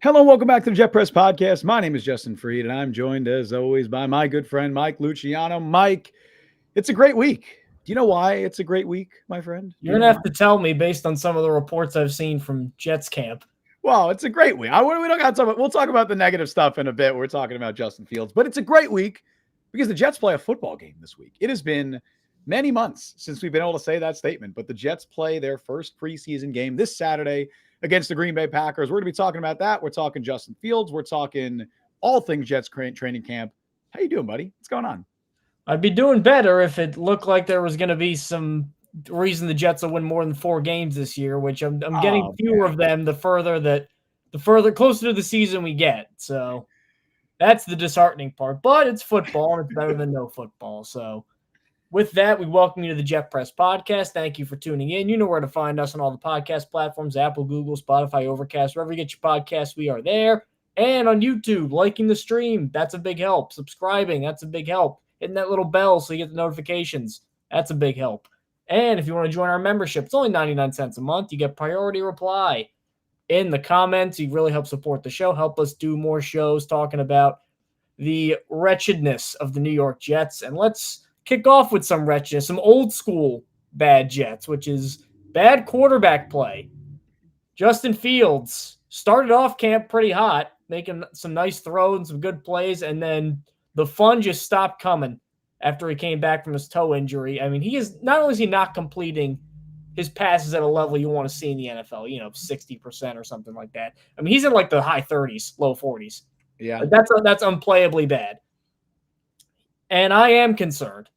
Hello, welcome back to the Jet Press Podcast. My name is Justin Fried, and I'm joined, as always, by my good friend, Mike Luciano. Mike, it's a great week. Do you know why it's a great week, my friend? Do You're you going know to why? have to tell me based on some of the reports I've seen from Jets camp. Well, it's a great week. We don't got to talk about. We'll talk about the negative stuff in a bit. We're talking about Justin Fields, but it's a great week because the Jets play a football game this week. It has been many months since we've been able to say that statement, but the Jets play their first preseason game this Saturday against the Green Bay Packers. We're going to be talking about that. We're talking Justin Fields. We're talking all things Jets training camp. How you doing, buddy? What's going on? I'd be doing better if it looked like there was going to be some reason the Jets will win more than 4 games this year, which I'm getting Oh, fewer of them the further closer to the season we get. So that's the disheartening part. But it's football, and it's better than no football. So with that, we welcome you to the Jet Press Podcast. Thank you for tuning in. You know where to find us on all the podcast platforms: Apple, Google, Spotify, Overcast. Wherever you get your podcasts, we are there. And on YouTube, liking the stream, that's a big help. Subscribing, that's a big help. Hitting that little bell so you get the notifications, that's a big help. And if you want to join our membership, it's only 99 cents a month. You get priority reply in the comments. You really help support the show, help us do more shows talking about the wretchedness of the New York Jets. And let's kick off with some wretchedness, some old school bad Jets, which is bad quarterback play. Justin Fields started off camp pretty hot, making some nice throws and some good plays, and then the fun just stopped coming after he came back from his toe injury. I mean, he is not only is he not completing his passes at a level you want to see in the NFL, 60% or something like that. I mean, he's in like the high 30s, low 40s. yeah. Like that's unplayably bad. And I am concerned.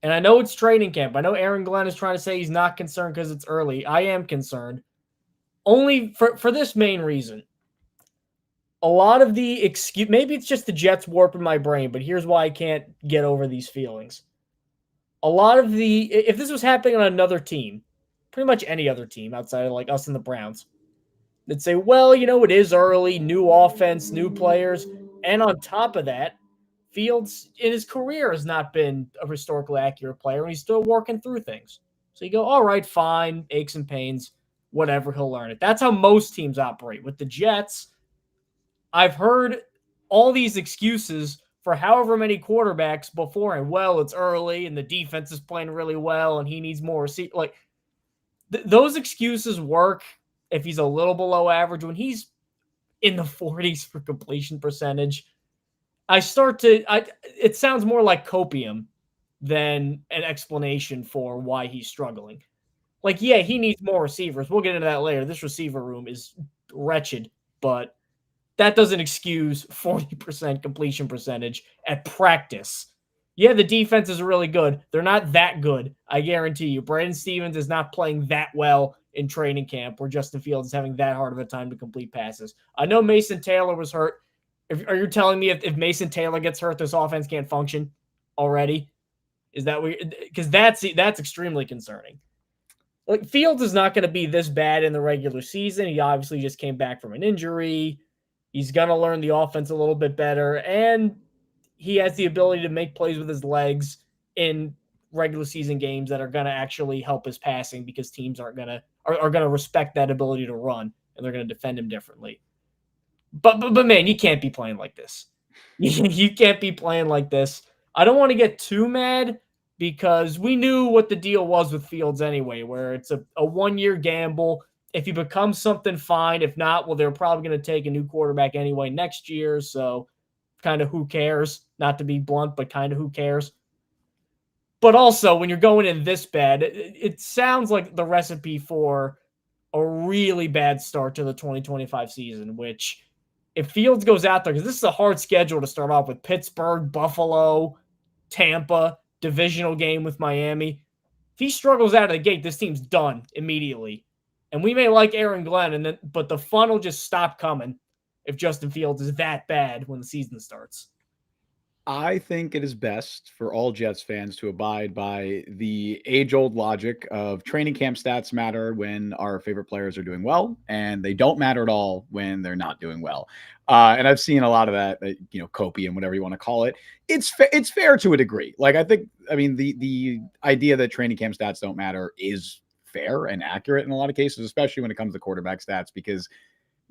And I know it's training camp. I know Aaron Glenn is trying to say he's not concerned because it's early. I am concerned. Only for this main reason. A lot of the excuse, maybe it's just the Jets warping my brain, but here's why I can't get over these feelings. A lot of if this was happening on another team, pretty much any other team outside of like us and the Browns, they'd say, well, it is early, new offense, new players. And on top of that, Fields in his career has not been a historically accurate player, and he's still working through things. So you go, all right, fine, aches and pains, whatever, he'll learn it. That's how most teams operate. With the Jets, I've heard all these excuses for however many quarterbacks before, and well, it's early, and the defense is playing really well, and he needs more receipt. Like those excuses work if he's a little below average. When he's in the 40s for completion percentage, it sounds more like copium than an explanation for why he's struggling. Like, yeah, he needs more receivers. We'll get into that later. This receiver room is wretched, but that doesn't excuse 40% completion percentage at practice. Yeah, the defense is really good. They're not that good, I guarantee you. Brandon Stevens is not playing that well in training camp where Justin Fields is having that hard of a time to complete passes. I know Mason Taylor was hurt. Are you telling me if Mason Taylor gets hurt, this offense can't function already? Is that weird? Because that's extremely concerning. Like, Fields is not going to be this bad in the regular season. He obviously just came back from an injury. He's going to learn the offense a little bit better, and he has the ability to make plays with his legs in regular season games that are going to actually help his passing because teams are going to respect that ability to run, and they're going to defend him differently. But man, you can't be playing like this. You can't be playing like this. I don't want to get too mad because we knew what the deal was with Fields anyway, where it's a one-year gamble. If he becomes something, fine. If not, well, they're probably going to take a new quarterback anyway next year. So kind of who cares? Not to be blunt, but kind of who cares? But also, when you're going in this bad, it sounds like the recipe for a really bad start to the 2025 season, which if Fields goes out there, because this is a hard schedule to start off with: Pittsburgh, Buffalo, Tampa, divisional game with Miami. If he struggles out of the gate, this team's done immediately. And we may like Aaron Glenn, but the fun will just stop coming if Justin Fields is that bad when the season starts. I think it is best for all Jets fans to abide by the age-old logic of training camp stats matter when our favorite players are doing well, and they don't matter at all when they're not doing well. And I've seen a lot of that, copium, whatever you want to call it. It's fair to a degree. Like, I mean, the idea that training camp stats don't matter is fair and accurate in a lot of cases, especially when it comes to quarterback stats, because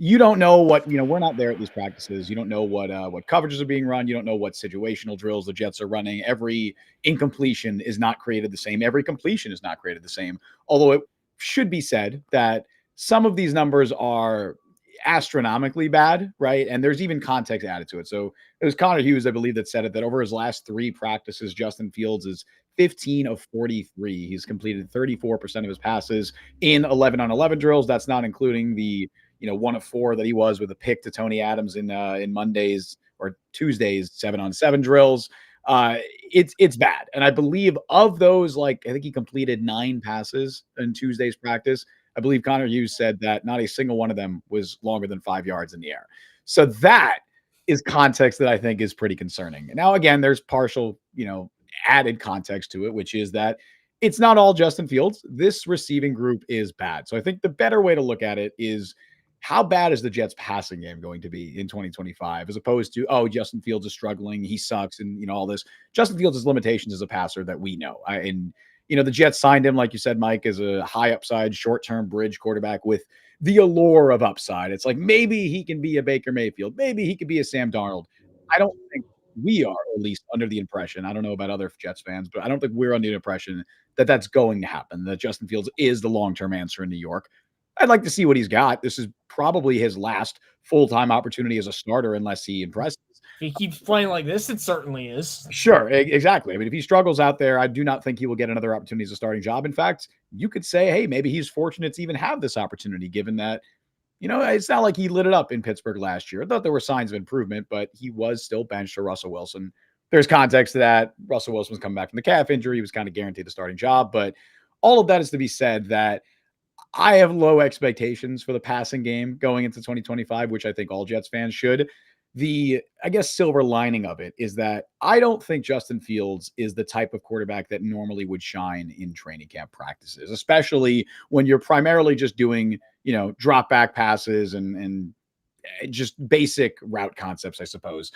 you don't know what, we're not there at these practices. You don't know what coverages are being run. You don't know what situational drills the Jets are running. Every incompletion is not created the same. Every completion is not created the same. Although it should be said that some of these numbers are astronomically bad, right? And there's even context added to it. So it was Connor Hughes, I believe, that said it, that over his last 3 practices, Justin Fields is 15 of 43. He's completed 34% of his passes in 11 on 11 drills. That's not including the 1 of 4 that he was with a pick to Tony Adams in Mondays or Tuesdays 7 on 7 drills. It's bad. And I believe of those, like, I think he completed 9 passes in Tuesday's practice. I believe Connor Hughes said that not a single one of them was longer than 5 yards in the air. So that is context that I think is pretty concerning. Now, again, there's partial, added context to it, which is that it's not all Justin Fields. This receiving group is bad. So I think the better way to look at it is, how bad is the Jets passing game going to be in 2025, as opposed to, oh, Justin Fields is struggling, he sucks, and all this. Justin Fields' limitations as a passer that we know. The Jets signed him, like you said, Mike, as a high upside, short-term bridge quarterback with the allure of upside. It's like, maybe he can be a Baker Mayfield. Maybe he could be a Sam Darnold. I don't think we are, at least, under the impression. I don't know about other Jets fans, but I don't think we're under the impression that that's going to happen, that Justin Fields is the long-term answer in New York. I'd like to see what he's got. This is probably his last full-time opportunity as a starter, unless he impresses. If he keeps playing like this, it certainly is. Sure, exactly. I mean, if he struggles out there, I do not think he will get another opportunity as a starting job. In fact, you could say, hey, maybe he's fortunate to even have this opportunity, given that, it's not like he lit it up in Pittsburgh last year. I thought there were signs of improvement, but he was still benched to Russell Wilson. There's context to that. Russell Wilson was coming back from the calf injury. He was kind of guaranteed a starting job. But all of that is to be said that I have low expectations for the passing game going into 2025, which I think all Jets fans should. The, I guess, silver lining of it is that I don't think Justin Fields is the type of quarterback that normally would shine in training camp practices, especially when you're primarily just doing, drop back passes and just basic route concepts, I suppose.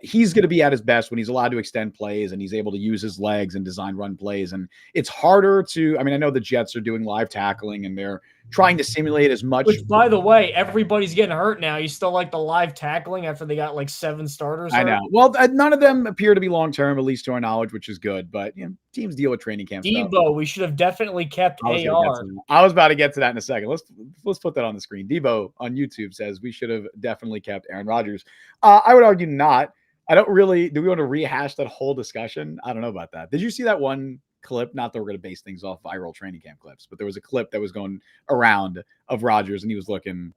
He's going to be at his best when he's allowed to extend plays and he's able to use his legs and design run plays. And it's harder to, I know the Jets are doing live tackling and they're trying to simulate as much. Which, by the way, everybody's getting hurt now. You still like the live tackling after they got like 7 starters? I know. Well, none of them appear to be long-term, at least to our knowledge, which is good. But teams deal with training camp Debo, stuff. we should have definitely kept AR. I was about to get to that in a second. Let's put that on the screen. Debo on YouTube says we should have definitely kept Aaron Rodgers. I would argue not. I don't really. Do we want to rehash that whole discussion? I don't know about that. Did you see that one clip? Not that we're going to base things off viral training camp clips, but there was a clip that was going around of Rodgers, and he was looking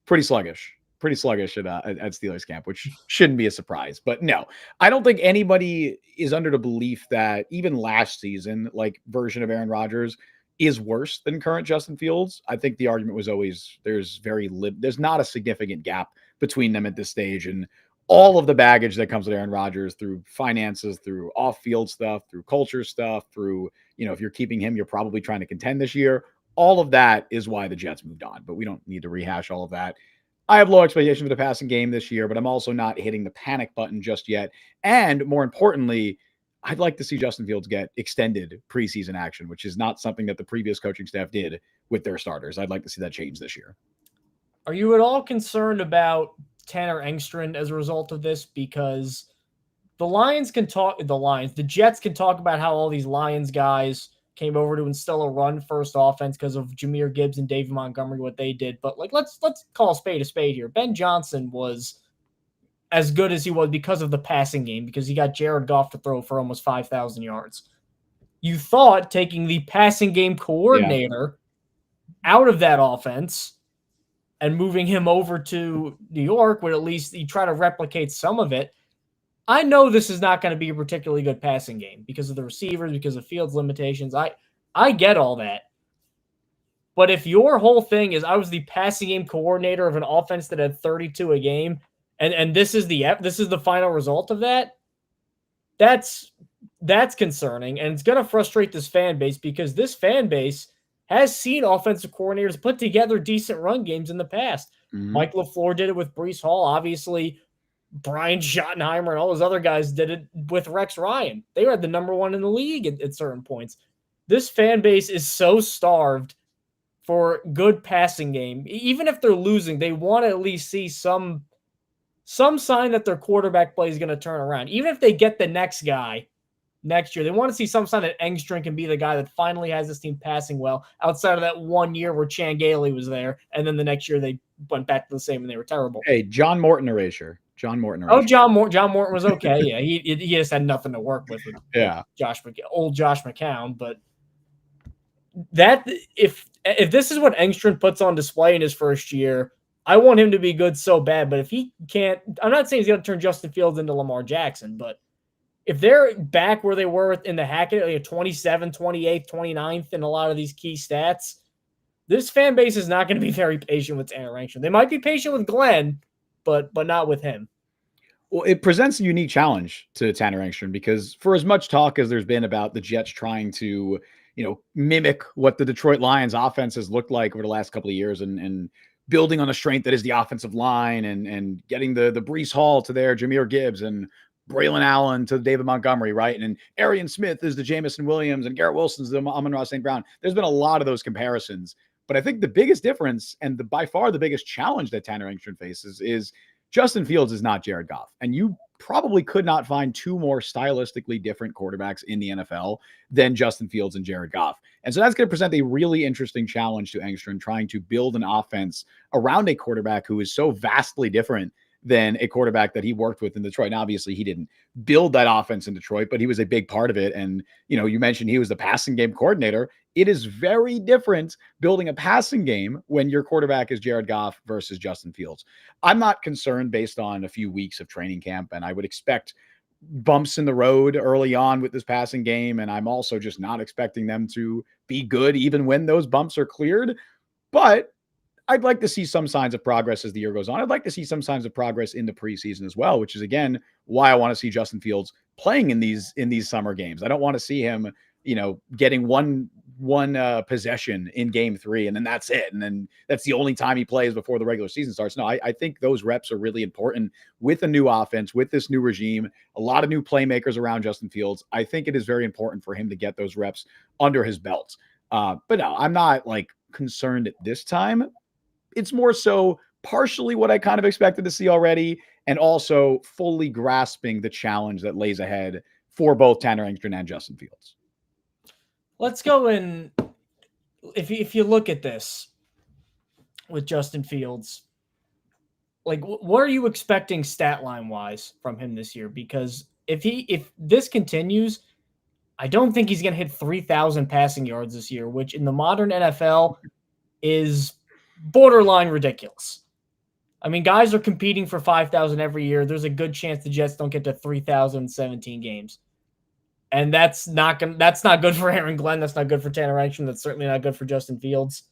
pretty sluggish at Steelers camp, which shouldn't be a surprise. But no, I don't think anybody is under the belief that even last season, like, version of Aaron Rodgers is worse than current Justin Fields. I think the argument was always there's not a significant gap between them at this stage, and all of the baggage that comes with Aaron Rodgers through finances, through off-field stuff, through culture stuff, through, if you're keeping him, you're probably trying to contend this year. All of that is why the Jets moved on, but we don't need to rehash all of that. I have low expectations for the passing game this year, but I'm also not hitting the panic button just yet. And more importantly, I'd like to see Justin Fields get extended preseason action, which is not something that the previous coaching staff did with their starters. I'd like to see that change this year. Are you at all concerned about Tanner Engstrand as a result of this? Because the Jets can talk about how all these Lions guys came over to instill a run-first offense because of Jahmyr Gibbs and David Montgomery, what they did. But let's call a spade here. Ben Johnson was as good as he was because of the passing game, because he got Jared Goff to throw for almost 5,000 yards. You thought taking the passing game coordinator out of that offense and moving him over to New York would at least you try to replicate some of it. I know this is not going to be a particularly good passing game because of the receivers, because of Fields' limitations. I get all that. But if your whole thing is I was the passing game coordinator of an offense that had 32 a game, and this is the final result of that, that's concerning, and it's going to frustrate this fan base, because this fan base has seen offensive coordinators put together decent run games in the past. Mm-hmm. Mike LaFleur did it with Breece Hall. Obviously, Brian Schottenheimer and all those other guys did it with Rex Ryan. They were the number one in the league at certain points. This fan base is so starved for good passing game. Even if they're losing, they want to at least see some sign that their quarterback play is going to turn around. Even if they get the next guy next year, they want to see some sign that Engström can be the guy that finally has this team passing well outside of that 1 year where Chan Gailey was there. And then the next year they went back to the same and they were terrible. Hey, John Morton erasure. John Morton erasure. Oh, John Morton was okay. Yeah, he just had nothing to work with yeah. Old Josh McCown. But that if this is what Engström puts on display in his first year, I want him to be good so bad. But if he can't, I'm not saying he's going to turn Justin Fields into Lamar Jackson, but if they're back where they were in the Hackett, like 27, 28th, 29th in a lot of these key stats, this fan base is not going to be very patient with Tanner Engström. They might be patient with Glenn, but not with him. Well, it presents a unique challenge to Tanner Engström because for as much talk as there's been about the Jets trying to, mimic what the Detroit Lions offense has looked like over the last couple of years and building on the strength that is the offensive line and getting the Breece Hall to their Jahmyr Gibbs and Braylon Allen to David Montgomery, right? And Arian Smith is the Jamison Williams and Garrett Wilson's the Amon-Ra St. Brown. There's been a lot of those comparisons. But I think the biggest difference and by far the biggest challenge that Tanner Engström faces is Justin Fields is not Jared Goff. And you probably could not find two more stylistically different quarterbacks in the NFL than Justin Fields and Jared Goff. And so that's going to present a really interesting challenge to Engström trying to build an offense around a quarterback who is so vastly different than a quarterback that he worked with in Detroit. And obviously he didn't build that offense in Detroit, but he was a big part of it. And, you mentioned he was the passing game coordinator. It is very different building a passing game when your quarterback is Jared Goff versus Justin Fields. I'm not concerned based on a few weeks of training camp, and I would expect bumps in the road early on with this passing game. And I'm also just not expecting them to be good even when those bumps are cleared. But I'd like to see some signs of progress as the year goes on. I'd like to see some signs of progress in the preseason as well, which is again why I want to see Justin Fields playing in these summer games. I don't want to see him, getting one possession in game 3 and then that's it. And then that's the only time he plays before the regular season starts. No, I think those reps are really important with a new offense, with this new regime, a lot of new playmakers around Justin Fields. I think it is very important for him to get those reps under his belt. But no, I'm not concerned at this time. It's more so partially what I kind of expected to see already, and also fully grasping the challenge that lays ahead for both Tanner Engström and Justin Fields. Let's go in. If you look at this with Justin Fields, what are you expecting stat line wise from him this year? Because if this continues, I don't think he's going to hit 3,000 passing yards this year, which in the modern NFL is borderline ridiculous. I mean, guys are competing for 5,000 every year. There's a good chance the Jets don't get to 3,017 games. And that's not good for Aaron Glenn. That's not good for Tanner Engström. That's certainly not good for Justin Fields.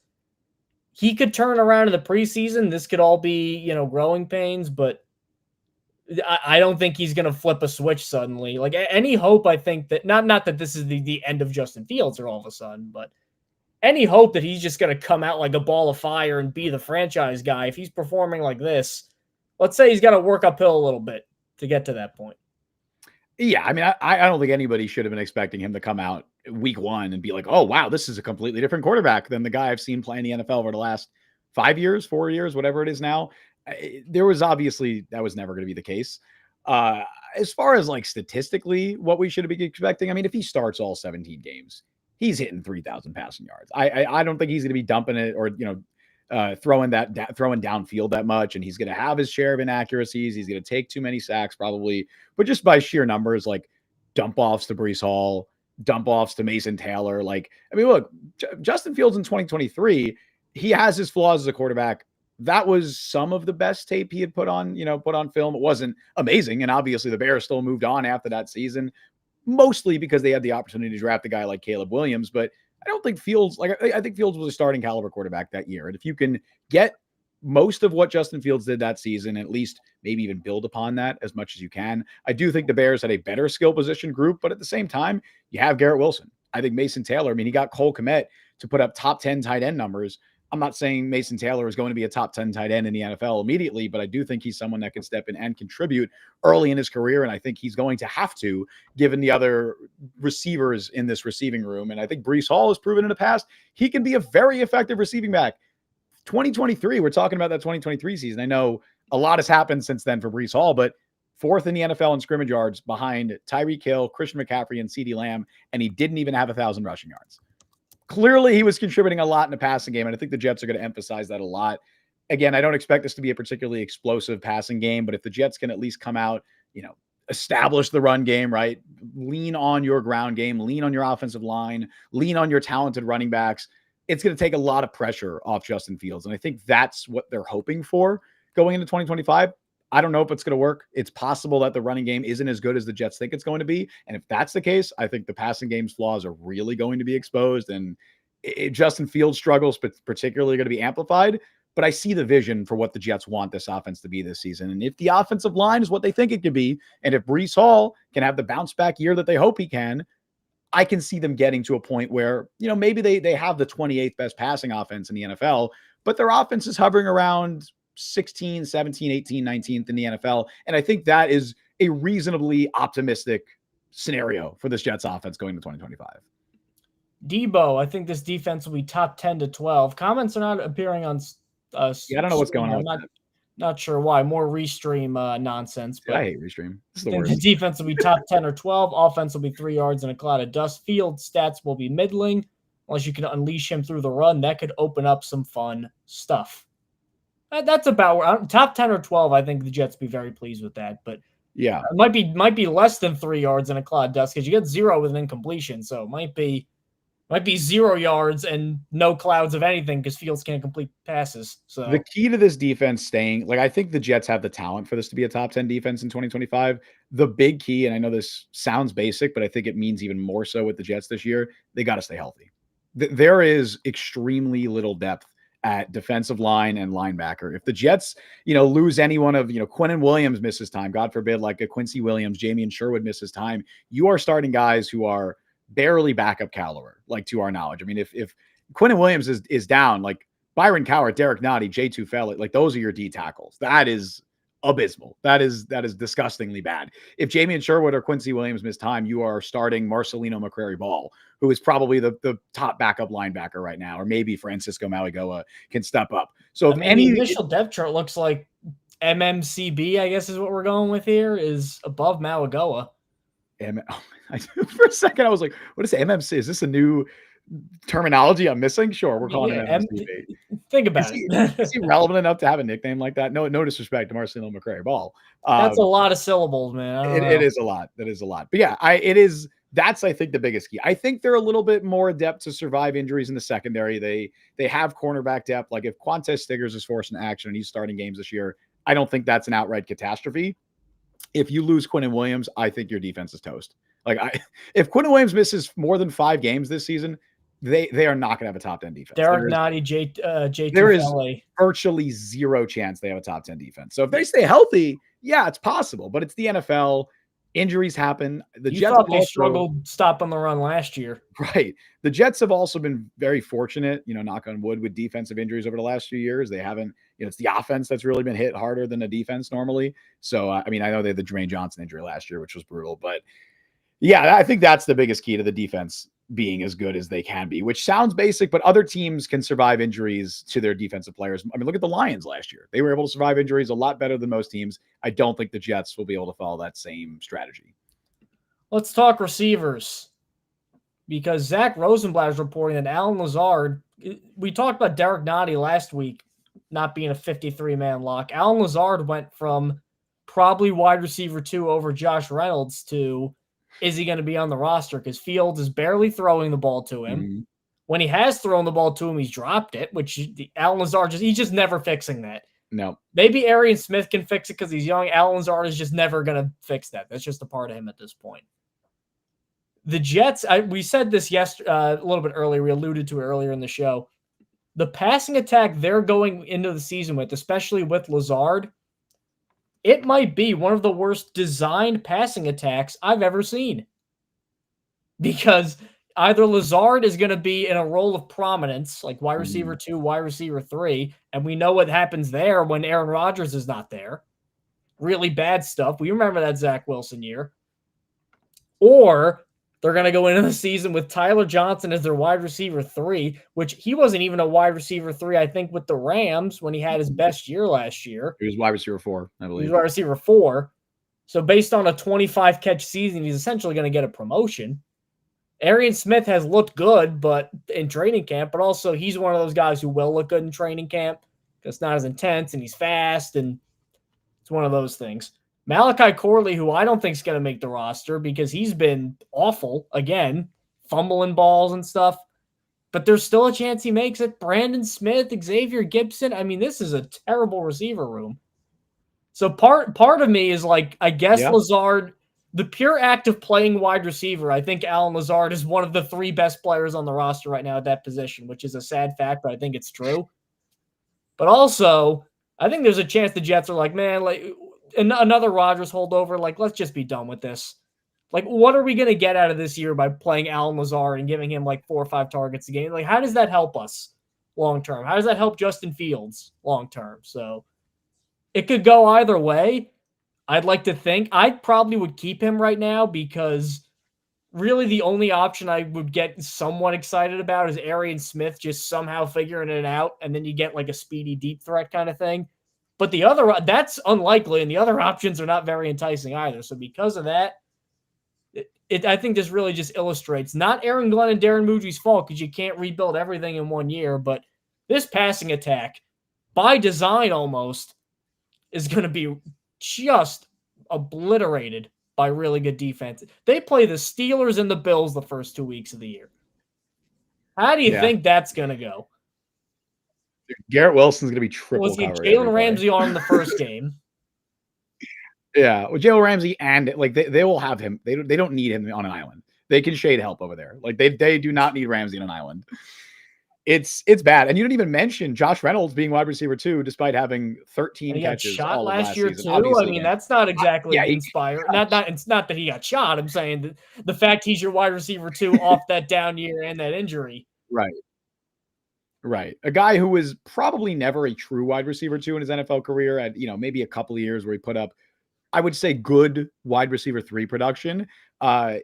He could turn around in the preseason. This could all be, growing pains, but I don't think he's going to flip a switch suddenly. Any hope, I think that not that this is the end of Justin Fields or all of a sudden, but any hope that he's just going to come out like a ball of fire and be the franchise guy, if he's performing like this, let's say he's got to work uphill a little bit to get to that point. Yeah, I mean, I don't think anybody should have been expecting him to come out week 1 and be like, oh, wow, this is a completely different quarterback than the guy I've seen play in the NFL over the last 5 years, 4 years, whatever it is now. There was obviously, that was never going to be the case. As far as statistically what we should be expecting, I mean, if he starts all 17 games, he's hitting 3,000 passing yards. I don't think he's going to be dumping it or, throwing downfield that much. And he's going to have his share of inaccuracies. He's going to take too many sacks probably, but just by sheer numbers, dump offs to Breece Hall, dump offs to Mason Taylor. Look, Justin Fields in 2023, he has his flaws as a quarterback. That was some of the best tape he had put on film. It wasn't amazing. And obviously the Bears still moved on after that season, mostly because they had the opportunity to draft a guy like Caleb Williams. But I don't think Fields, I think Fields was a starting caliber quarterback that year. And if you can get most of what Justin Fields did that season, at least maybe even build upon that as much as you can. I do think the Bears had a better skill position group, but at the same time, you have Garrett Wilson. I think Mason Taylor, he got Cole Kmet to put up top 10 tight end numbers I'm not saying Mason Taylor is going to be a top 10 tight end in the NFL immediately, but I do think he's someone that can step in and contribute early in his career. And I think he's going to have to, given the other receivers in this receiving room. And I think Breece Hall has proven in the past he can be a very effective receiving back. 2023, we're talking about that 2023 season. I know a lot has happened since then for Breece Hall, but fourth in the NFL in scrimmage yards behind Tyreek Hill, Christian McCaffrey, and CeeDee Lamb, and he didn't even have 1,000 rushing yards. Clearly, he was contributing a lot in the passing game, and I think the Jets are going to emphasize that a lot. Again, I don't expect this to be a particularly explosive passing game, but if the Jets can at least come out, establish the run game, right? Lean on your ground game, lean on your offensive line, lean on your talented running backs. It's going to take a lot of pressure off Justin Fields, and I think that's what they're hoping for going into 2025. I don't know if it's going to work. It's possible that the running game isn't as good as the Jets think it's going to be. And if that's the case, I think the passing game's flaws are really going to be exposed. And Justin Fields' struggles, but particularly going to be amplified. But I see the vision for what the Jets want this offense to be this season. And if the offensive line is what they think it could be, and if Breece Hall can have the bounce back year that they hope he can, I can see them getting to a point where, maybe they have the 28th best passing offense in the NFL, but their offense is hovering around 16, 17, 18, 19th in the NFL. And I think that is a reasonably optimistic scenario for this Jets offense going to 2025. Debo, I think this defense will be top 10 to 12. Comments are not appearing on us. Yeah, I don't know what's going on. Not sure why. More restream nonsense. But I hate restream. It's the I think worst. the defense will be top 10 or 12. Offense will be 3 yards in a cloud of dust. Field stats will be middling. Unless you can unleash him through the run, that could open up some fun stuff. That's about where top 10 or 12. I think the Jets be very pleased with that, but yeah, it might be less than 3 yards in a cloud of dust because you get 0 with an incompletion. So it might be 0 yards and no clouds of anything because Fields can't complete passes. So the key to this defense staying, I think the Jets have the talent for this to be a top 10 defense in 2025. The big key, and I know this sounds basic, but I think it means even more so with the Jets this year, they got to stay healthy. There is extremely little depth at defensive line and linebacker. If the Jets, lose any one of, Quinnen Williams misses time, God forbid, like a Quincy Williams, Jamie and Sherwood misses time, you are starting guys who are barely backup caliber, to our knowledge. I mean, if Quinnen Williams is down, Byron Cowart, Derek Nottie, J2 Fellett, those are your D tackles. That is abysmal. That is disgustingly bad. If Jamie and Sherwood or Quincy Williams miss time, you are starting Marcelino McCrary-Ball, who is probably the top backup linebacker right now, or maybe Francisco Maligoa can step up. So the initial depth chart looks like MMCB, I guess is what we're going with here, is above Maligoa. For a second, I was like, what is MMC? Is this a new terminology I'm missing? Sure, we're calling it MMCB. Think about it. Is he relevant enough to have a nickname like that? No disrespect to Marcelino McCrary-Ball. That's a lot of syllables, man. It is a lot. That is a lot. But yeah, that's, I think, the biggest key. I think they're a little bit more adept to survive injuries in the secondary. They have cornerback depth. If Quantez Stiggers is forced in action and he's starting games this year, I don't think that's an outright catastrophe. If you lose Quinnen Williams, I think your defense is toast. If Quinnen Williams misses more than 5 games this season, they are not going to have a top 10 defense. Derek Nottie, J2 there is virtually zero chance they have a top 10 defense. So if they stay healthy, yeah, it's possible, but it's the NFL. Injuries happen. The Jets thought they struggled stopping the run last year. Right. The Jets have also been very fortunate, knock on wood, with defensive injuries over the last few years. They haven't, it's the offense that's really been hit harder than the defense normally. So, I know they had the Jermaine Johnson injury last year, which was brutal, but yeah, I think that's the biggest key to the defense being as good as they can be, which sounds basic, but other teams can survive injuries to their defensive players. Look at the Lions last year. They were able to survive injuries a lot better than most teams. I don't think the Jets will be able to follow that same strategy. Let's talk receivers, because Zach Rosenblatt is reporting that Allen Lazard, we talked about Derek Nottie last week not being a 53-man lock. Allen Lazard went from probably wide receiver 2 over Josh Reynolds to, is he going to be on the roster? Because Fields is barely throwing the ball to him. Mm-hmm. When he has thrown the ball to him, he's dropped it, which Allen Lazard he's just never fixing that. No. Maybe Arian Smith can fix it because he's young. Allen Lazard is just never going to fix that. That's just a part of him at this point. The Jets, we said this a little bit earlier. We alluded to it earlier in the show. The passing attack they're going into the season with, especially with Lazard, it might be one of the worst designed passing attacks I've ever seen. Because either Lazard is going to be in a role of prominence, like wide receiver 2, wide receiver 3, and we know what happens there when Aaron Rodgers is not there. Really bad stuff. We remember that Zach Wilson year. Or they're going to go into the season with Tyler Johnson as their wide receiver 3, which he wasn't even a wide receiver 3, I think, with the Rams when he had his best year last year. He was wide receiver 4, I believe. He was wide receiver 4. So based on a 25-catch season, he's essentially going to get a promotion. Arian Smith has looked good, but in training camp, but also he's one of those guys who will look good in training camp because it's not as intense and he's fast, and it's one of those things. Malachi Corley, who I don't think is going to make the roster because he's been awful, again, fumbling balls and stuff, but there's still a chance he makes it. Brandon Smith, Xavier Gibson. I mean, this is a terrible receiver room. So part of me is like, I guess Lazard, the pure act of playing wide receiver, I think Allen Lazard is one of the 3 best players on the roster right now at that position, which is a sad fact, but I think it's true. But also, I think there's a chance the Jets are like, man, like another Rodgers holdover, like, let's just be done with this. Like, what are we going to get out of this year by playing Allen Lazard and giving him like 4 or 5 targets a game? Like, how does that help us long term? How does that help Justin Fields long term? So it could go either way. I'd like to think I probably would keep him right now because really the only option I would get somewhat excited about is Arian Smith just somehow figuring it out, and then you get like a speedy deep threat kind of thing. But the other, that's unlikely, and the other options are not very enticing either. So because of that, I think this really just illustrates not Aaron Glenn and Darren Muji's fault because you can't rebuild everything in 1 year, but this passing attack, by design almost, is going to be just obliterated by really good defense. They play the Steelers and the Bills the first 2 weeks of the year. How do you think that's going to go? Garrett Wilson's going to be triple Was he covered. Jalen Ramsey on the first game? Yeah, well, Jalen Ramsey, and like they will have him. They don't need him on an island. They can shade help over there. Like they do not need Ramsey on an island. It's bad. And you didn't even mention Josh Reynolds being wide receiver 2, despite having 13 catches shot all last year season. too. Obviously, I mean, that's not exactly inspiring. It's not that he got shot. I'm saying the fact he's your wide receiver 2 off that down year and that injury. Right. A guy who was probably never a true wide receiver 2 in his NFL career, at maybe a couple of years where he put up, I would say, good wide receiver 3 production.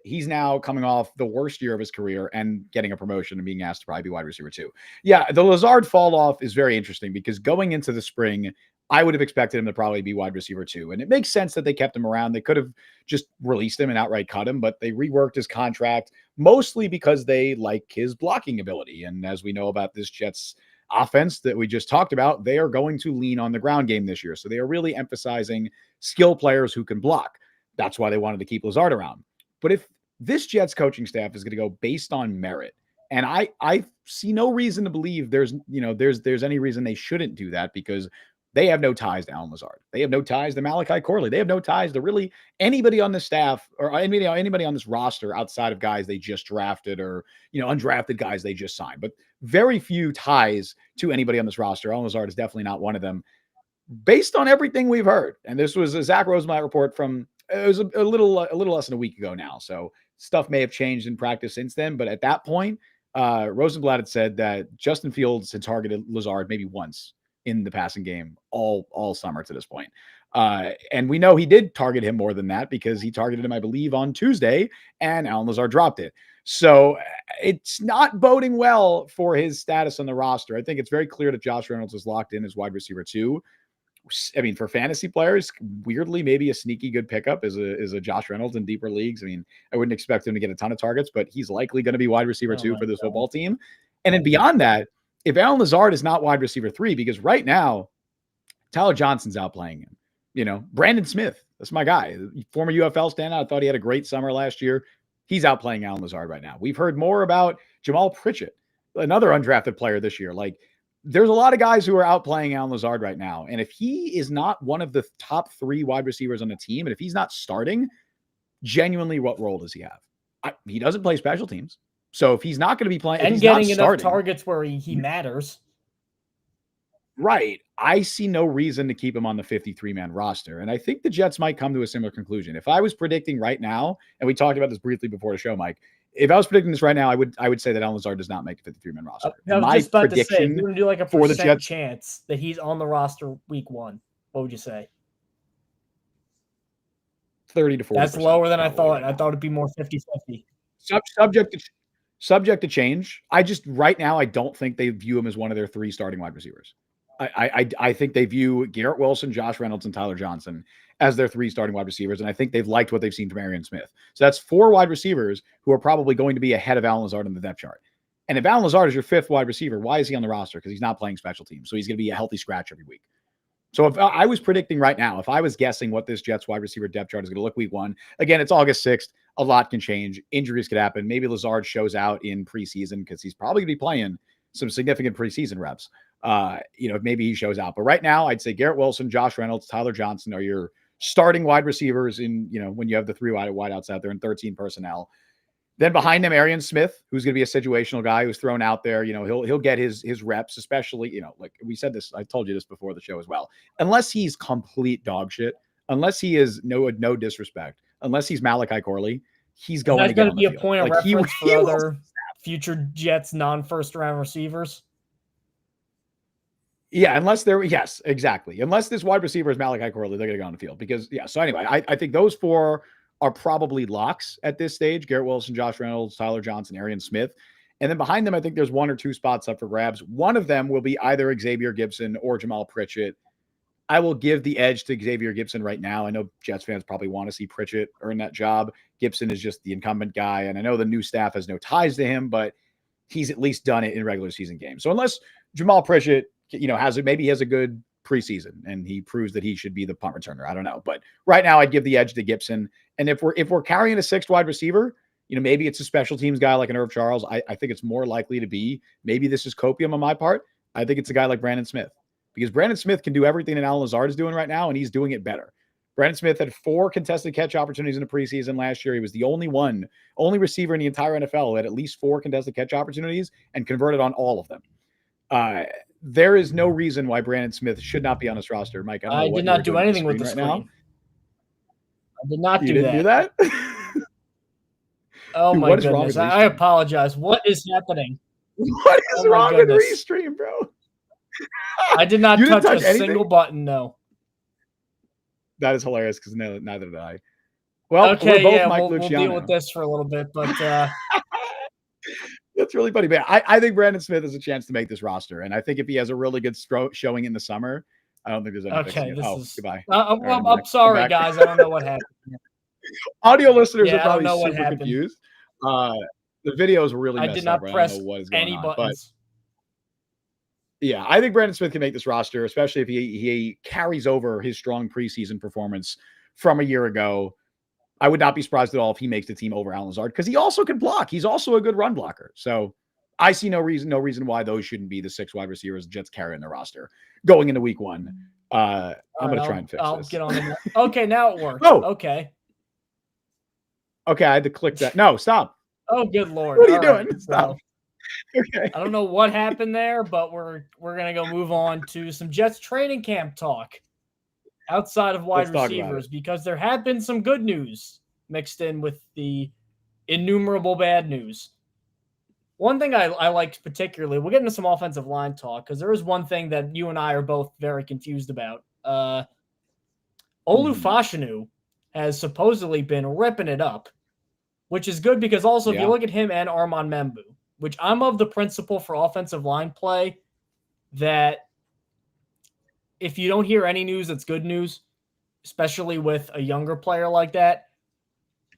He's now coming off the worst year of his career and getting a promotion and being asked to probably be wide receiver 2. Yeah, the Lazard fall off is very interesting because going into the spring, I would have expected him to probably be wide receiver 2. And it makes sense that they kept him around. They could have just released him and outright cut him, but they reworked his contract mostly because they like his blocking ability. And as we know about this Jets offense that we just talked about, they are going to lean on the ground game this year. So they are really emphasizing skill players who can block. That's why they wanted to keep Lazard around. But if this Jets coaching staff is going to go based on merit, and I see no reason to believe there's any reason they shouldn't do that, because they have no ties to Allen Lazard. They have no ties to Malachi Corley. They have no ties to really anybody on the staff or anybody on this roster outside of guys they just drafted or, undrafted guys they just signed. But very few ties to anybody on this roster. Allen Lazard is definitely not one of them, based on everything we've heard. And this was a Zach Rosenblatt report from, it was a little less than a week ago now. So stuff may have changed in practice since then. But at that point, Rosenblatt had said that Justin Fields had targeted Lazard maybe once in the passing game all summer to this point. And we know he did target him more than that because he targeted him, I believe, on Tuesday, and Allen Lazard dropped it. So it's not boding well for his status on the roster. I think it's very clear that Josh Reynolds is locked in as wide receiver 2. I mean, for fantasy players, weirdly, maybe a sneaky good pickup is a Josh Reynolds in deeper leagues. I mean, I wouldn't expect him to get a ton of targets, but he's likely going to be wide receiver 2 for this football team. And then beyond that, if Allen Lazard is not wide receiver 3, because right now, Tyler Johnson's outplaying him. Brandon Smith, that's my guy, former UFL standout. I thought he had a great summer last year. He's outplaying Allen Lazard right now. We've heard more about Jamal Pritchett, another undrafted player this year. Like, there's a lot of guys who are outplaying Allen Lazard right now. And if he is not one of the top 3 wide receivers on the team, and if he's not starting, genuinely, what role does he have? He doesn't play special teams. So if he's not going to be playing and getting enough targets where he matters, right, I see no reason to keep him on the 53-man roster. And I think the Jets might come to a similar conclusion. If I was predicting right now, and we talked about this briefly before the show, Mike, if I was predicting this right now, I would say that Allen Lazard does not make a 53-man roster. I was My just about to say, if prediction you're going to do like a for the percent Jets chance that he's on the roster week 1, what would you say? 30 to 40%. That's lower than I thought. Right, I thought it'd be more 50-50. Subject to change. Right now, I don't think they view him as one of their 3 starting wide receivers. I think they view Garrett Wilson, Josh Reynolds, and Tyler Johnson as their 3 starting wide receivers, and I think they've liked what they've seen from Arian Smith. So that's 4 wide receivers who are probably going to be ahead of Allen Lazard in the depth chart. And if Allen Lazard is your 5th wide receiver, why is he on the roster? Because he's not playing special teams, so he's going to be a healthy scratch every week. So if I was predicting right now, if I was guessing what this Jets wide receiver depth chart is going to look week 1, again, it's August 6th. A lot can change. Injuries could happen. Maybe Lazard shows out in preseason because he's probably going to be playing some significant preseason reps. Maybe he shows out. But right now, I'd say Garrett Wilson, Josh Reynolds, Tyler Johnson are your starting wide receivers in, when you have the 3 wideouts out there and 13 personnel. Then behind them, Arian Smith, who's going to be a situational guy who's thrown out there. He'll get his reps, especially, like we said this, I told you this before the show as well. Unless he's complete dog shit, unless he is no disrespect, unless he's Malachi Corley, he's going to get on the field. That's going to be a point of reference for other future Jets non-first round receivers. Yeah, yes, exactly. Unless this wide receiver is Malachi Corley, they're going to go on the field because, so anyway, I think those 4 are probably locks at this stage. Garrett Wilson, Josh Reynolds, Tyler Johnson, Arian Smith. And then behind them, I think there's 1 or 2 spots up for grabs. One of them will be either Xavier Gibson or Jamal Pritchett. I will give the edge to Xavier Gibson right now. I know Jets fans probably want to see Pritchett earn that job. Gibson is just the incumbent guy, and I know the new staff has no ties to him, but he's at least done it in regular season games. So unless Jamal Pritchett, maybe he has a good preseason and he proves that he should be the punt returner. I don't know. But right now I'd give the edge to Gibson. And if we're carrying a 6th wide receiver, maybe it's a special teams guy like an Irv Charles. I think it's more likely to be, maybe this is copium on my part. I think it's a guy like Brandon Smith because Brandon Smith can do everything that Allen Lazard is doing right now. And he's doing it better. Brandon Smith had 4 contested catch opportunities in the preseason last year. He was the only receiver in the entire NFL who had at least 4 contested catch opportunities and converted on all of them. There is no reason why Brandon Smith should not be on this roster. Mike, I did not do anything with the screen. Now. I did not do that. You didn't do that? Oh, my goodness. I apologize. What is happening? What is wrong with Restream, bro? I did not touch a single button, no. That is hilarious because neither did I. Well, okay, we're both Mike Luciano. We'll deal with this for a little bit, but that's really funny, man. I think Brandon Smith has a chance to make this roster, and I think if he has a really good showing in the summer, I don't think there's any fixing it. Goodbye. I'm sorry, guys. I don't know what happened. Audio listeners are probably super confused. The videos were really messed up. I did not press any buttons. But yeah, I think Brandon Smith can make this roster, especially if he carries over his strong preseason performance from a year ago. I would not be surprised at all if he makes the team over Allen Lazard because he also can block. He's also a good run blocker. So I see no reason why those shouldn't be the 6 wide receivers the Jets carry in their roster going into week 1. I'm going to try and fix this. I'll get on the Okay, now it works. Oh, okay. Okay, I had to click that. No, stop. Oh, good Lord. What are you doing? Right, stop. Okay. I don't know what happened there, but we're going to go move on to some Jets training camp talk outside of wide receivers because there have been some good news mixed in with the innumerable bad news. One thing I liked particularly, we'll get into some offensive line talk because there is one thing that you and I are both very confused about. Olu Fashanu has supposedly been ripping it up, which is good because also if you look at him and Armand Membu, which I'm of the principle for offensive line play that if you don't hear any news, that's good news, especially with a younger player like that.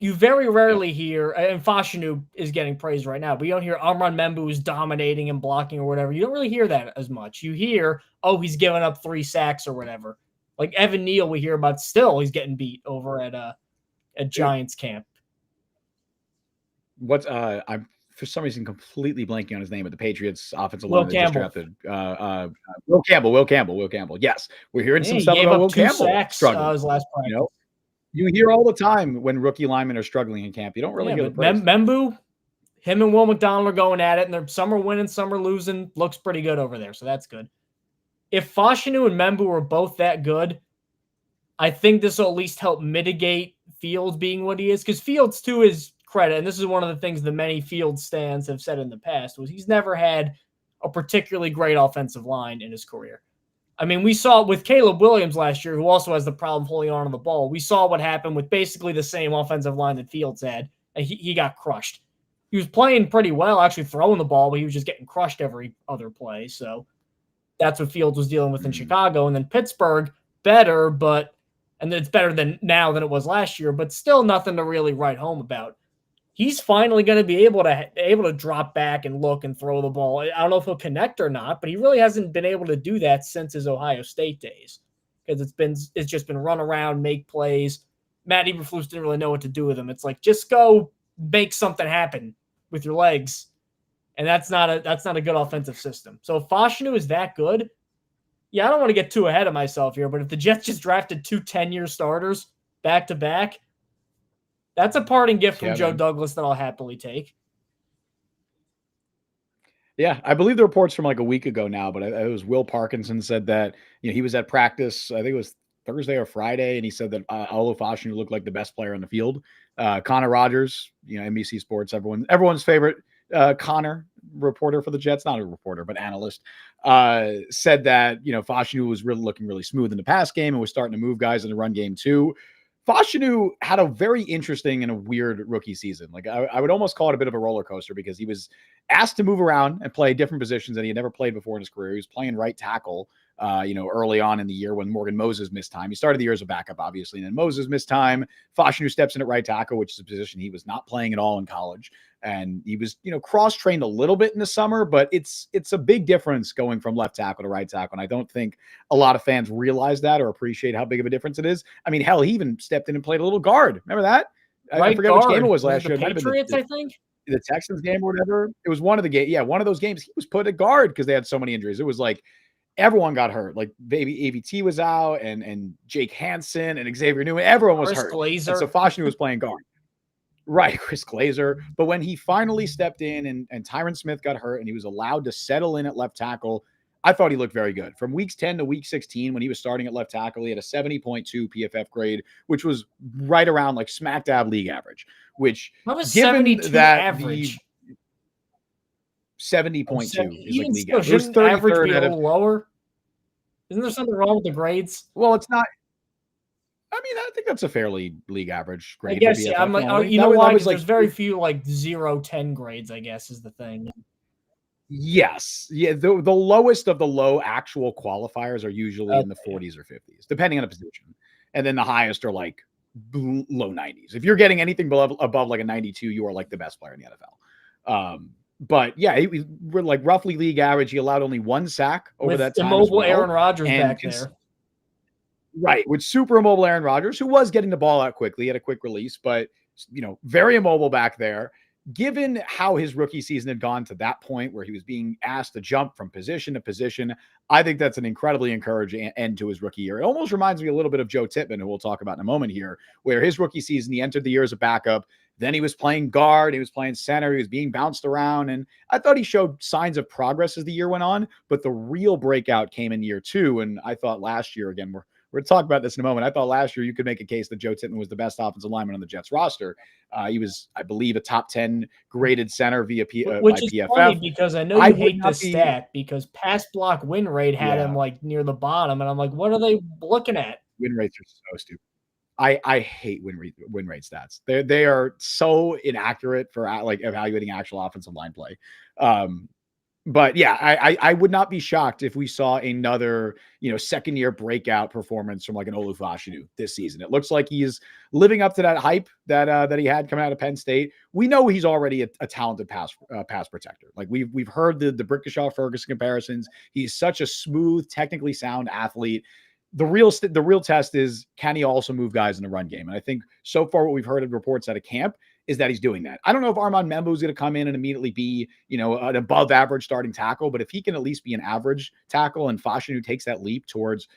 You very rarely hear, and Fashanu is getting praised right now, but you don't hear Armand Membu is dominating and blocking or whatever. You don't really hear that as much. You hear, oh, he's giving up 3 sacks or whatever. Like Evan Neal, we hear about still he's getting beat over at Giants camp. What's I'm for some reason completely blanking on his name, but the Patriots offensive Will line Campbell. Just drafted. Will Campbell. Yes, we're hearing some stuff about Will Campbell struggling. His last practice. You hear all the time when rookie linemen are struggling in camp. You don't really hear the praise. Membu, him and Will McDonald are going at it, and some are winning, some are losing. Looks pretty good over there, so that's good. If Fashanu and Membu are both that good, I think this will at least help mitigate Fields being what he is, because Fields, too, is credit, and this is one of the things the many Fields stands have said in the past, was he's never had a particularly great offensive line in his career. I mean, we saw it with Caleb Williams last year, who also has the problem holding on to the ball. We saw what happened with basically the same offensive line that Fields had, and he got crushed. He was playing pretty well, actually throwing the ball, but he was just getting crushed every other play. So that's what Fields was dealing with in Chicago. And then Pittsburgh, better, and it's better than now than it was last year, but still nothing to really write home about. He's finally going to be able to drop back and look and throw the ball. I don't know if he'll connect or not, but he really hasn't been able to do that since his Ohio State days, because it's just been run around, make plays. Matt Eberflus didn't really know what to do with him. It's like, just go make something happen with your legs, and that's not a good offensive system. So if Fashanu is that good, yeah, I don't want to get too ahead of myself here, but if the Jets just drafted 2 10-year starters back to back, that's a parting gift from Joe Douglas that I'll happily take. Yeah, I believe the reports from like a week ago now, but it was Will Parkinson said that he was at practice. I think it was Thursday or Friday, and he said that Olu Fashanu looked like the best player on the field. Connor Rogers, NBC Sports, everyone's favorite Connor reporter for the Jets, not a reporter but analyst, said that Fashanu was looking really smooth in the pass game and was starting to move guys in the run game too. Fashanu had a very interesting and a weird rookie season. Like I would almost call it a bit of a roller coaster, because he was asked to move around and play different positions that he had never played before in his career. He was playing right tackle, early on in the year when Morgan Moses missed time. He started the year as a backup, obviously, and then Moses missed time. Fashanu steps in at right tackle, which is a position he was not playing at all in college. And he was, cross-trained a little bit in the summer, but it's a big difference going from left tackle to right tackle. And I don't think a lot of fans realize that or appreciate how big of a difference it is. I mean, hell, he even stepped in and played a little guard. Remember that? Right, I forget which game it was last year. The Patriots, I think. The Texans game or whatever. It was one of the games. Yeah, one of those games. He was put at guard because they had so many injuries. It was like everyone got hurt. Like baby AVT was out, and Jake Hansen and Xavier Newman. Everyone was hurt. Glazer. And so Fashanu was playing guard. Right, Chris Glazer. But when he finally stepped in and Tyron Smith got hurt and he was allowed to settle in at left tackle, I thought he looked very good. From weeks 10 to week 16, when he was starting at left tackle, he had a 70.2 PFF grade, which was right around like smack dab league average. Which, that was given 72 that average. 70.2 is like league average. It was 33rd average be a little lower. Isn't there something wrong with the grades? Well, it's not. I mean, I think that's a fairly league average grade. I guess, yeah. I'm like, why? Because there's very few like 0-10 grades, I guess, is the thing. Yes. Yeah. The lowest of the low actual qualifiers are usually in the 40s or 50s, depending on the position. And then the highest are like low 90s. If you're getting anything above like a 92, you are like the best player in the NFL. But yeah, we're like roughly league average. He allowed only 1 sack over that time. Immobile Aaron Rodgers back there. Right, with super immobile Aaron Rodgers, who was getting the ball out quickly, had a quick release, but very immobile back there. Given how his rookie season had gone to that point where he was being asked to jump from position to position, I think that's an incredibly encouraging end to his rookie year. It almost reminds me a little bit of Joe Tippmann, who we'll talk about in a moment here, where his rookie season, he entered the year as a backup. Then he was playing guard, he was playing center, he was being bounced around, and I thought he showed signs of progress as the year went on, but the real breakout came in year 2, and I thought last year, again, we're going to talk about this in a moment. I thought last year you could make a case that Joe Tippmann was the best offensive lineman on the Jets roster. He was, I believe, a top 10 graded center via which is PFF. Funny because I know you hate this stat because pass block win rate had him like near the bottom, and I'm like, what are they looking at? Win rates are so stupid. I hate win rate stats. They are so inaccurate for like evaluating actual offensive line play. But yeah, I would not be shocked if we saw another, second year breakout performance from like an Olu Fashanu this season. It looks like he is living up to that hype that he had coming out of Penn State. We know he's already a talented pass protector. Like we've heard the Brickashaw Ferguson comparisons. He's such a smooth, technically sound athlete. The real test is, can he also move guys in the run game? And I think so far what we've heard in reports out of camp is that he's doing that. I don't know if Armand Membo is going to come in and immediately be, an above average starting tackle, but if he can at least be an average tackle and Fashanu takes that leap towards,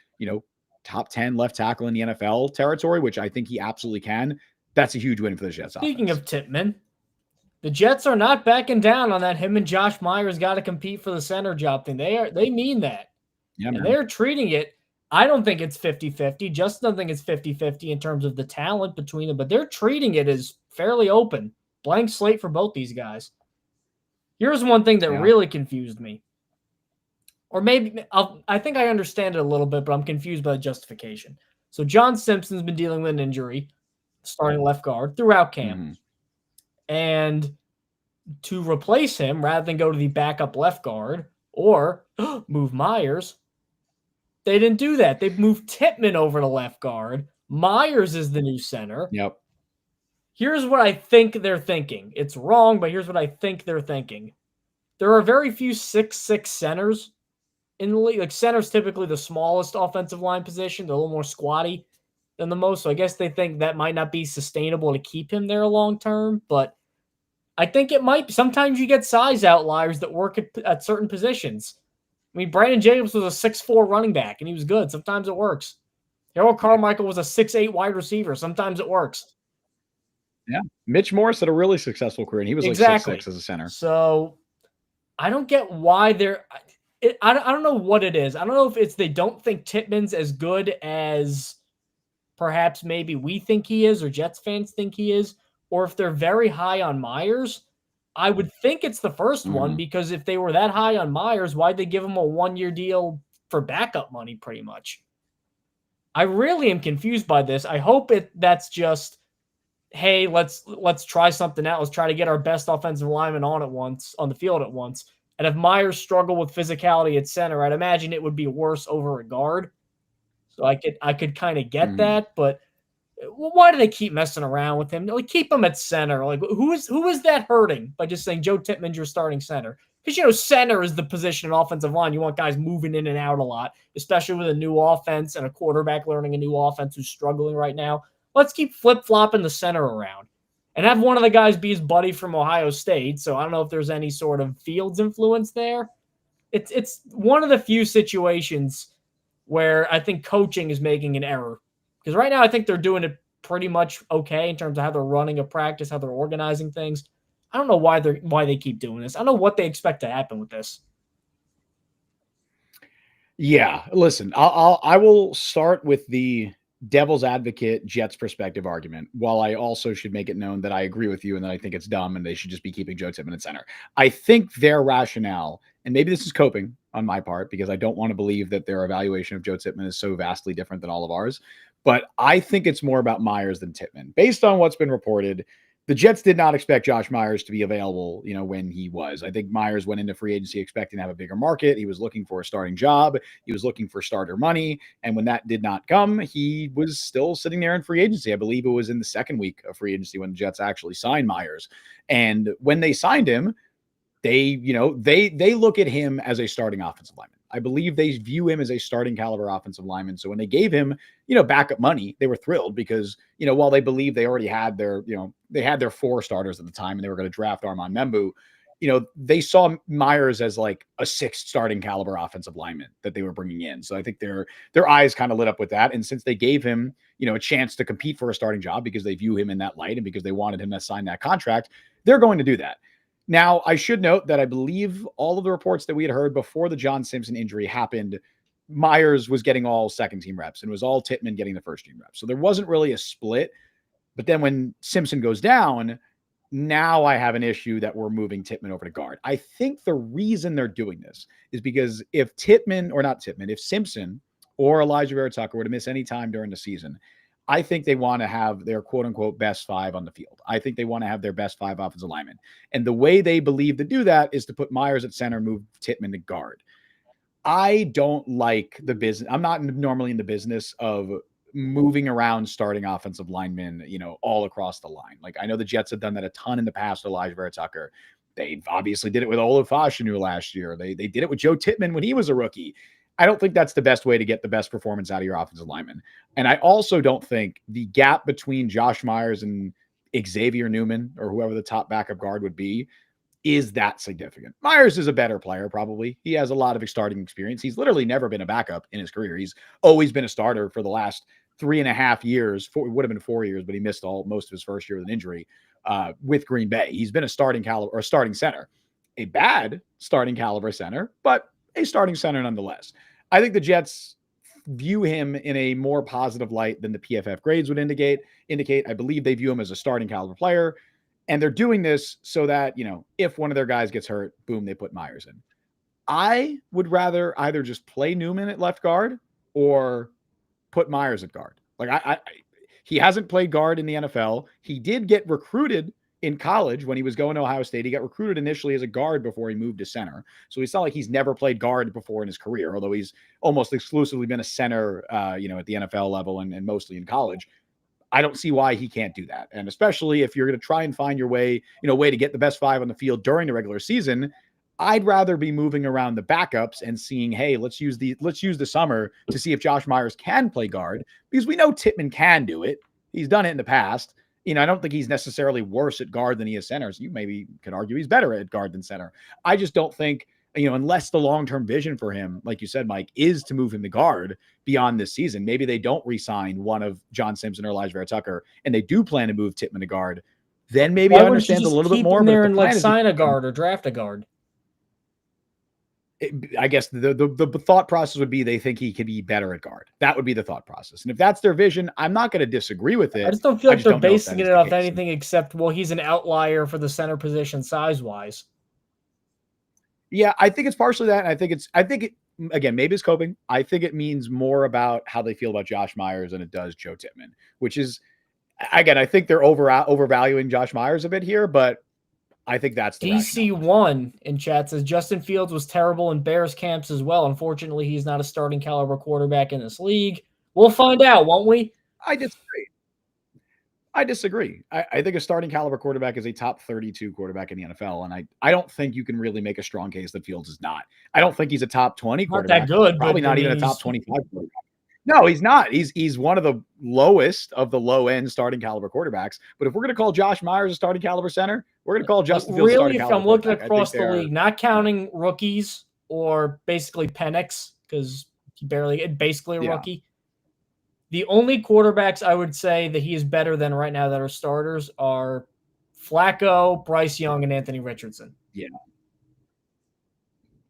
top 10 left tackle in the NFL territory, which I think he absolutely can, that's a huge win for the Jets. Speaking of Tippmann, the Jets are not backing down on that. Him and Josh Myers got to compete for the center job thing. They mean that. Yeah, and they're treating it. I don't think it's 50-50. Justin doesn't think it's 50-50 in terms of the talent between them, but they're treating it as fairly open blank slate for both these guys. Here's one thing that really confused me. Or maybe I think I understand it a little bit, but I'm confused by the justification. So John Simpson's been dealing with an injury, starting left guard throughout camp. Mm-hmm. And to replace him, rather than go to the backup left guard or move Myers, they didn't do that. They moved Tippmann over to left guard. Myers is the new center. Yep. Here's what I think they're thinking. It's wrong, but here's what I think they're thinking. There are very few 6'6" centers in the league. Like, center's typically the smallest offensive line position. They're a little more squatty than the most. So I guess they think that might not be sustainable to keep him there long term, but I think it might. Sometimes you get size outliers that work at certain positions. I mean, Brandon Jacobs was a 6'4" running back, and he was good. Sometimes it works. Harold Carmichael was a 6'8" wide receiver. Sometimes it works. Yeah. Mitch Morris had a really successful career, and he was like 6'6" as a center. So I don't get why they're – I don't know what it is. I don't know if it's they don't think Tippmann's as good as perhaps maybe we think he is or Jets fans think he is, or if they're very high on Myers. I would think it's the first one, because if they were that high on Myers, why'd they give him a 1-year deal for backup money pretty much? I really am confused by this. I hope that's just, hey, let's try something out. Let's try to get our best offensive lineman on the field at once. And if Myers struggled with physicality at center, I'd imagine it would be worse over a guard. So I could kind of get that, but why do they keep messing around with him? Like, keep him at center. Like, who is that hurting by just saying Joe Tippmann's your starting center? Because, center is the position in offensive line. You want guys moving in and out a lot, especially with a new offense and a quarterback learning a new offense who's struggling right now. Let's keep flip-flopping the center around and have one of the guys be his buddy from Ohio State. So I don't know if there's any sort of Fields influence there. It's one of the few situations where I think coaching is making an error. Because right now I think they're doing it pretty much okay in terms of how they're running a practice, how they're organizing things. I don't know why they keep doing this. I don't know what they expect to happen with this. Yeah, listen, I will start with the devil's advocate Jets perspective argument, while I also should make it known that I agree with you and that I think it's dumb and they should just be keeping Joe Tippmann at center. I think their rationale, and maybe this is coping on my part because I don't want to believe that their evaluation of Joe Tippmann is so vastly different than all of ours, but I think it's more about Myers than Tippmann. Based on what's been reported, the Jets did not expect Josh Myers to be available, when he was. I think Myers went into free agency expecting to have a bigger market. He was looking for a starting job. He was looking for starter money. And when that did not come, he was still sitting there in free agency. I believe it was in the second week of free agency when the Jets actually signed Myers. And when they signed him, they look at him as a starting offensive lineman. I believe they view him as a starting caliber offensive lineman. So when they gave him, backup money, they were thrilled because, while they believe they already had they had their 4 starters at the time and they were going to draft Armand Membu, they saw Myers as like a 6th starting caliber offensive lineman that they were bringing in. So I think their eyes kind of lit up with that. And since they gave him, a chance to compete for a starting job because they view him in that light and because they wanted him to sign that contract, they're going to do that. Now, I should note that I believe all of the reports that we had heard before the John Simpson injury happened, Myers was getting all second-team reps and it was all Tippmann getting the first-team reps. So there wasn't really a split. But then when Simpson goes down, now I have an issue that we're moving Tippmann over to guard. I think the reason they're doing this is because if Simpson or Elijah Vera Tucker were to miss any time during the season, I think they want to have their quote-unquote best 5 on the field. I think they want to have their best 5 offensive linemen. And the way they believe to do that is to put Myers at center, move Tippmann to guard. I don't like the business. I'm not normally in the business of moving around starting offensive linemen, all across the line. Like, I know the Jets have done that a ton in the past with Elijah Vera Tucker. They obviously did it with Olaf Fashanu last year. They did it with Joe Tippmann when he was a rookie. I don't think that's the best way to get the best performance out of your offensive lineman. And I also don't think the gap between Josh Myers and Xavier Newman or whoever the top backup guard would be is that significant. Myers is a better player, probably. He has a lot of starting experience. He's literally never been a backup in his career. He's always been a starter for the last 3.5 years. It would have been 4 years, but he missed most of his first year with an injury with Green Bay. He's been a starting caliber or starting center. A bad starting caliber center, but a starting center nonetheless. I think the Jets view him in a more positive light than the PFF grades would indicate. I believe they view him as a starting caliber player. And they're doing this so that, if one of their guys gets hurt, boom, they put Myers in. I would rather either just play Newman at left guard or put Myers at guard. Like he hasn't played guard in the NFL. He did get recruited in college when he was going to Ohio State. He got recruited initially as a guard before he moved to center. So it's not like he's never played guard before in his career, although he's almost exclusively been a center, at the NFL level and mostly in college. I don't see why he can't do that. And especially if you're going to try and find your way to get the best five on the field during the regular season, I'd rather be moving around the backups and seeing, hey, let's use the summer to see if Josh Myers can play guard, because we know Tippmann can do it. He's done it in the past. I don't think he's necessarily worse at guard than he is center. So you maybe could argue he's better at guard than center. I just don't think, unless the long-term vision for him, like you said, Mike, is to move him to guard beyond this season. Maybe they don't re-sign one of John Simpson or Elijah Vera Tucker, and they do plan to move Tippmann to guard. Then maybe I understand a little bit more. Keep him there and sign a guard or draft a guard. I guess the thought process would be they think he could be better at guard. That would be the thought process. And if that's their vision, I'm not going to disagree with it. I just don't feel like they're basing it off anything except, well, he's an outlier for the center position size-wise. Yeah, I think it's partially that. And again, maybe it's coping. I think it means more about how they feel about Josh Myers than it does Joe Tippmann, which is, again, I think they're overvaluing Josh Myers a bit here, but I think that's the DC1 in chat says Justin Fields was terrible in Bears camps as well. Unfortunately, he's not a starting caliber quarterback in this league. We'll find out, won't we? I disagree. I think a starting caliber quarterback is a top 32 quarterback in the NFL, and I don't think you can really make a strong case that Fields is not. I don't think he's a top 20 quarterback. Not that good. Probably not even a top 25 quarterback. No, he's not. He's one of the lowest of the low-end starting caliber quarterbacks. But if we're going to call Josh Myers a starting caliber center, we're going to call Justin Fields starting caliber. Really, if I'm looking across the league, not counting rookies or basically Penix, because he basically a rookie. The only quarterbacks I would say that he is better than right now that are starters are Flacco, Bryce Young, and Anthony Richardson. Yeah.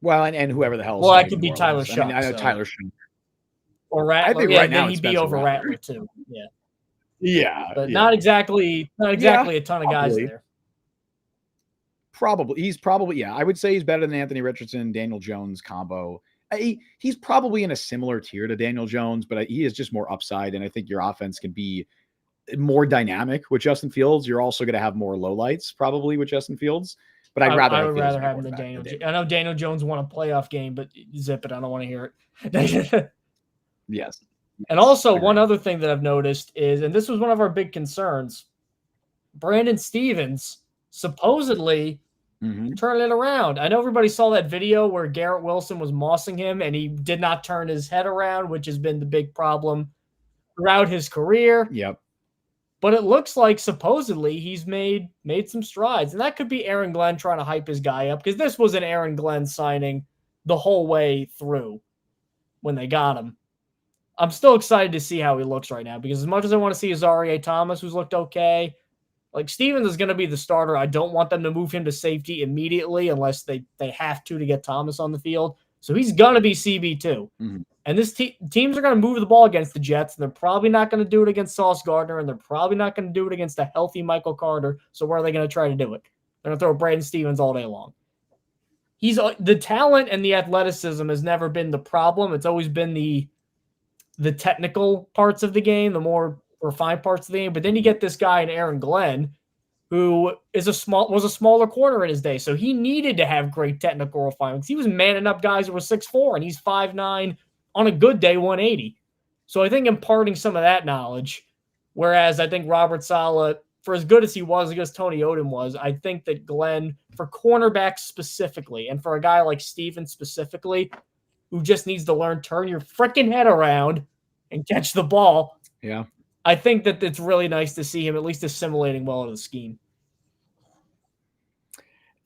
Well, and whoever the hell. Well, that could be Tyler Shough. I know Tyler Shough. Or Rattler. I think right now he'd be over Rattler too. Yeah. Yeah. But not exactly a ton of guys there. He's probably, I would say he's better than Anthony Richardson, Daniel Jones combo. He's probably in a similar tier to Daniel Jones, but he is just more upside. And I think your offense can be more dynamic with Justin Fields. You're also going to have more lowlights probably with Justin Fields. But I would rather have him than Daniel. I know Daniel Jones won a playoff game, but zip it. I don't want to hear it. Yes. And also one other thing that I've noticed is, and this was one of our big concerns, Brandon Stevens supposedly turn it around. I know everybody saw that video where Garrett Wilson was mossing him and he did not turn his head around, which has been the big problem throughout his career. Yep. But it looks like supposedly he's made some strides. And that could be Aaron Glenn trying to hype his guy up, because this was an Aaron Glenn signing the whole way through when they got him. I'm still excited to see how he looks right now, because as much as I want to see Azareye'h Thomas, who's looked okay, like Stevens is going to be the starter. I don't want them to move him to safety immediately unless they have to get Thomas on the field. So he's going to be CB2. Mm-hmm. And this teams are going to move the ball against the Jets, and they're probably not going to do it against Sauce Gardner, and they're probably not going to do it against a healthy Michael Carter. So where are they going to try to do it? They're going to throw Brandon Stevens all day long. The talent and the athleticism has never been the problem. It's always been the technical parts of the game, the more refined parts of the game. But then you get this guy in Aaron Glenn, who was a smaller corner in his day. So he needed to have great technical refinements. He was manning up guys who were 6'4", and he's 5'9", on a good day, 180. So I think imparting some of that knowledge, whereas I think Robert Saleh, for as good as he was against Tony Odom was, I think that Glenn, for cornerbacks specifically, and for a guy like Steven specifically, who just needs to learn, turn your freaking head around and catch the ball. Yeah. I think that it's really nice to see him at least assimilating well into the scheme.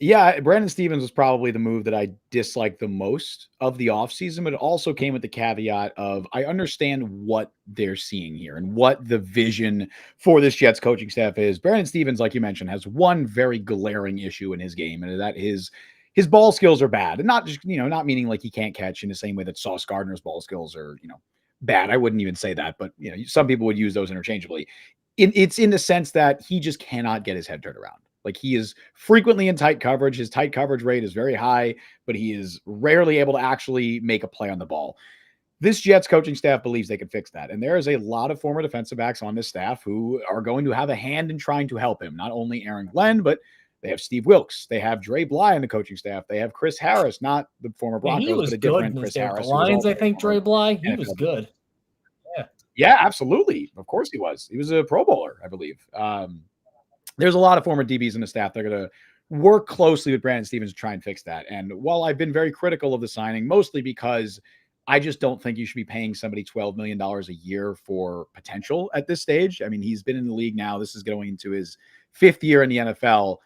Yeah, Brandon Stevens was probably the move that I disliked the most of the offseason, but it also came with the caveat of I understand what they're seeing here and what the vision for this Jets coaching staff is. Brandon Stevens, like you mentioned, has one very glaring issue in his game, and that his ball skills are bad. And not just, not meaning like he can't catch in the same way that Sauce Gardner's ball skills are, bad. I wouldn't even say that, but some people would use those interchangeably. It's in the sense that he just cannot get his head turned around. Like, he is frequently in tight coverage. His tight coverage rate is very high, but he is rarely able to actually make a play on the ball. This Jets coaching staff believes they can fix that. And there is a lot of former defensive backs on this staff who are going to have a hand in trying to help him. Not only Aaron Glenn, but they have Steve Wilkes. They have Dre Bly on the coaching staff. They have Chris Harris, not the former Broncos, but a different Chris Harris. The Lions, I think, Dre Bly, he was good. Yeah, absolutely. Of course he was. He was a Pro Bowler, I believe. There's a lot of former DBs in the staff. They're going to work closely with Brandon Stevens to try and fix that. And while I've been very critical of the signing, mostly because I just don't think you should be paying somebody $12 million a year for potential at this stage. I mean, he's been in the league now. This is going into his 5th year in the NFL.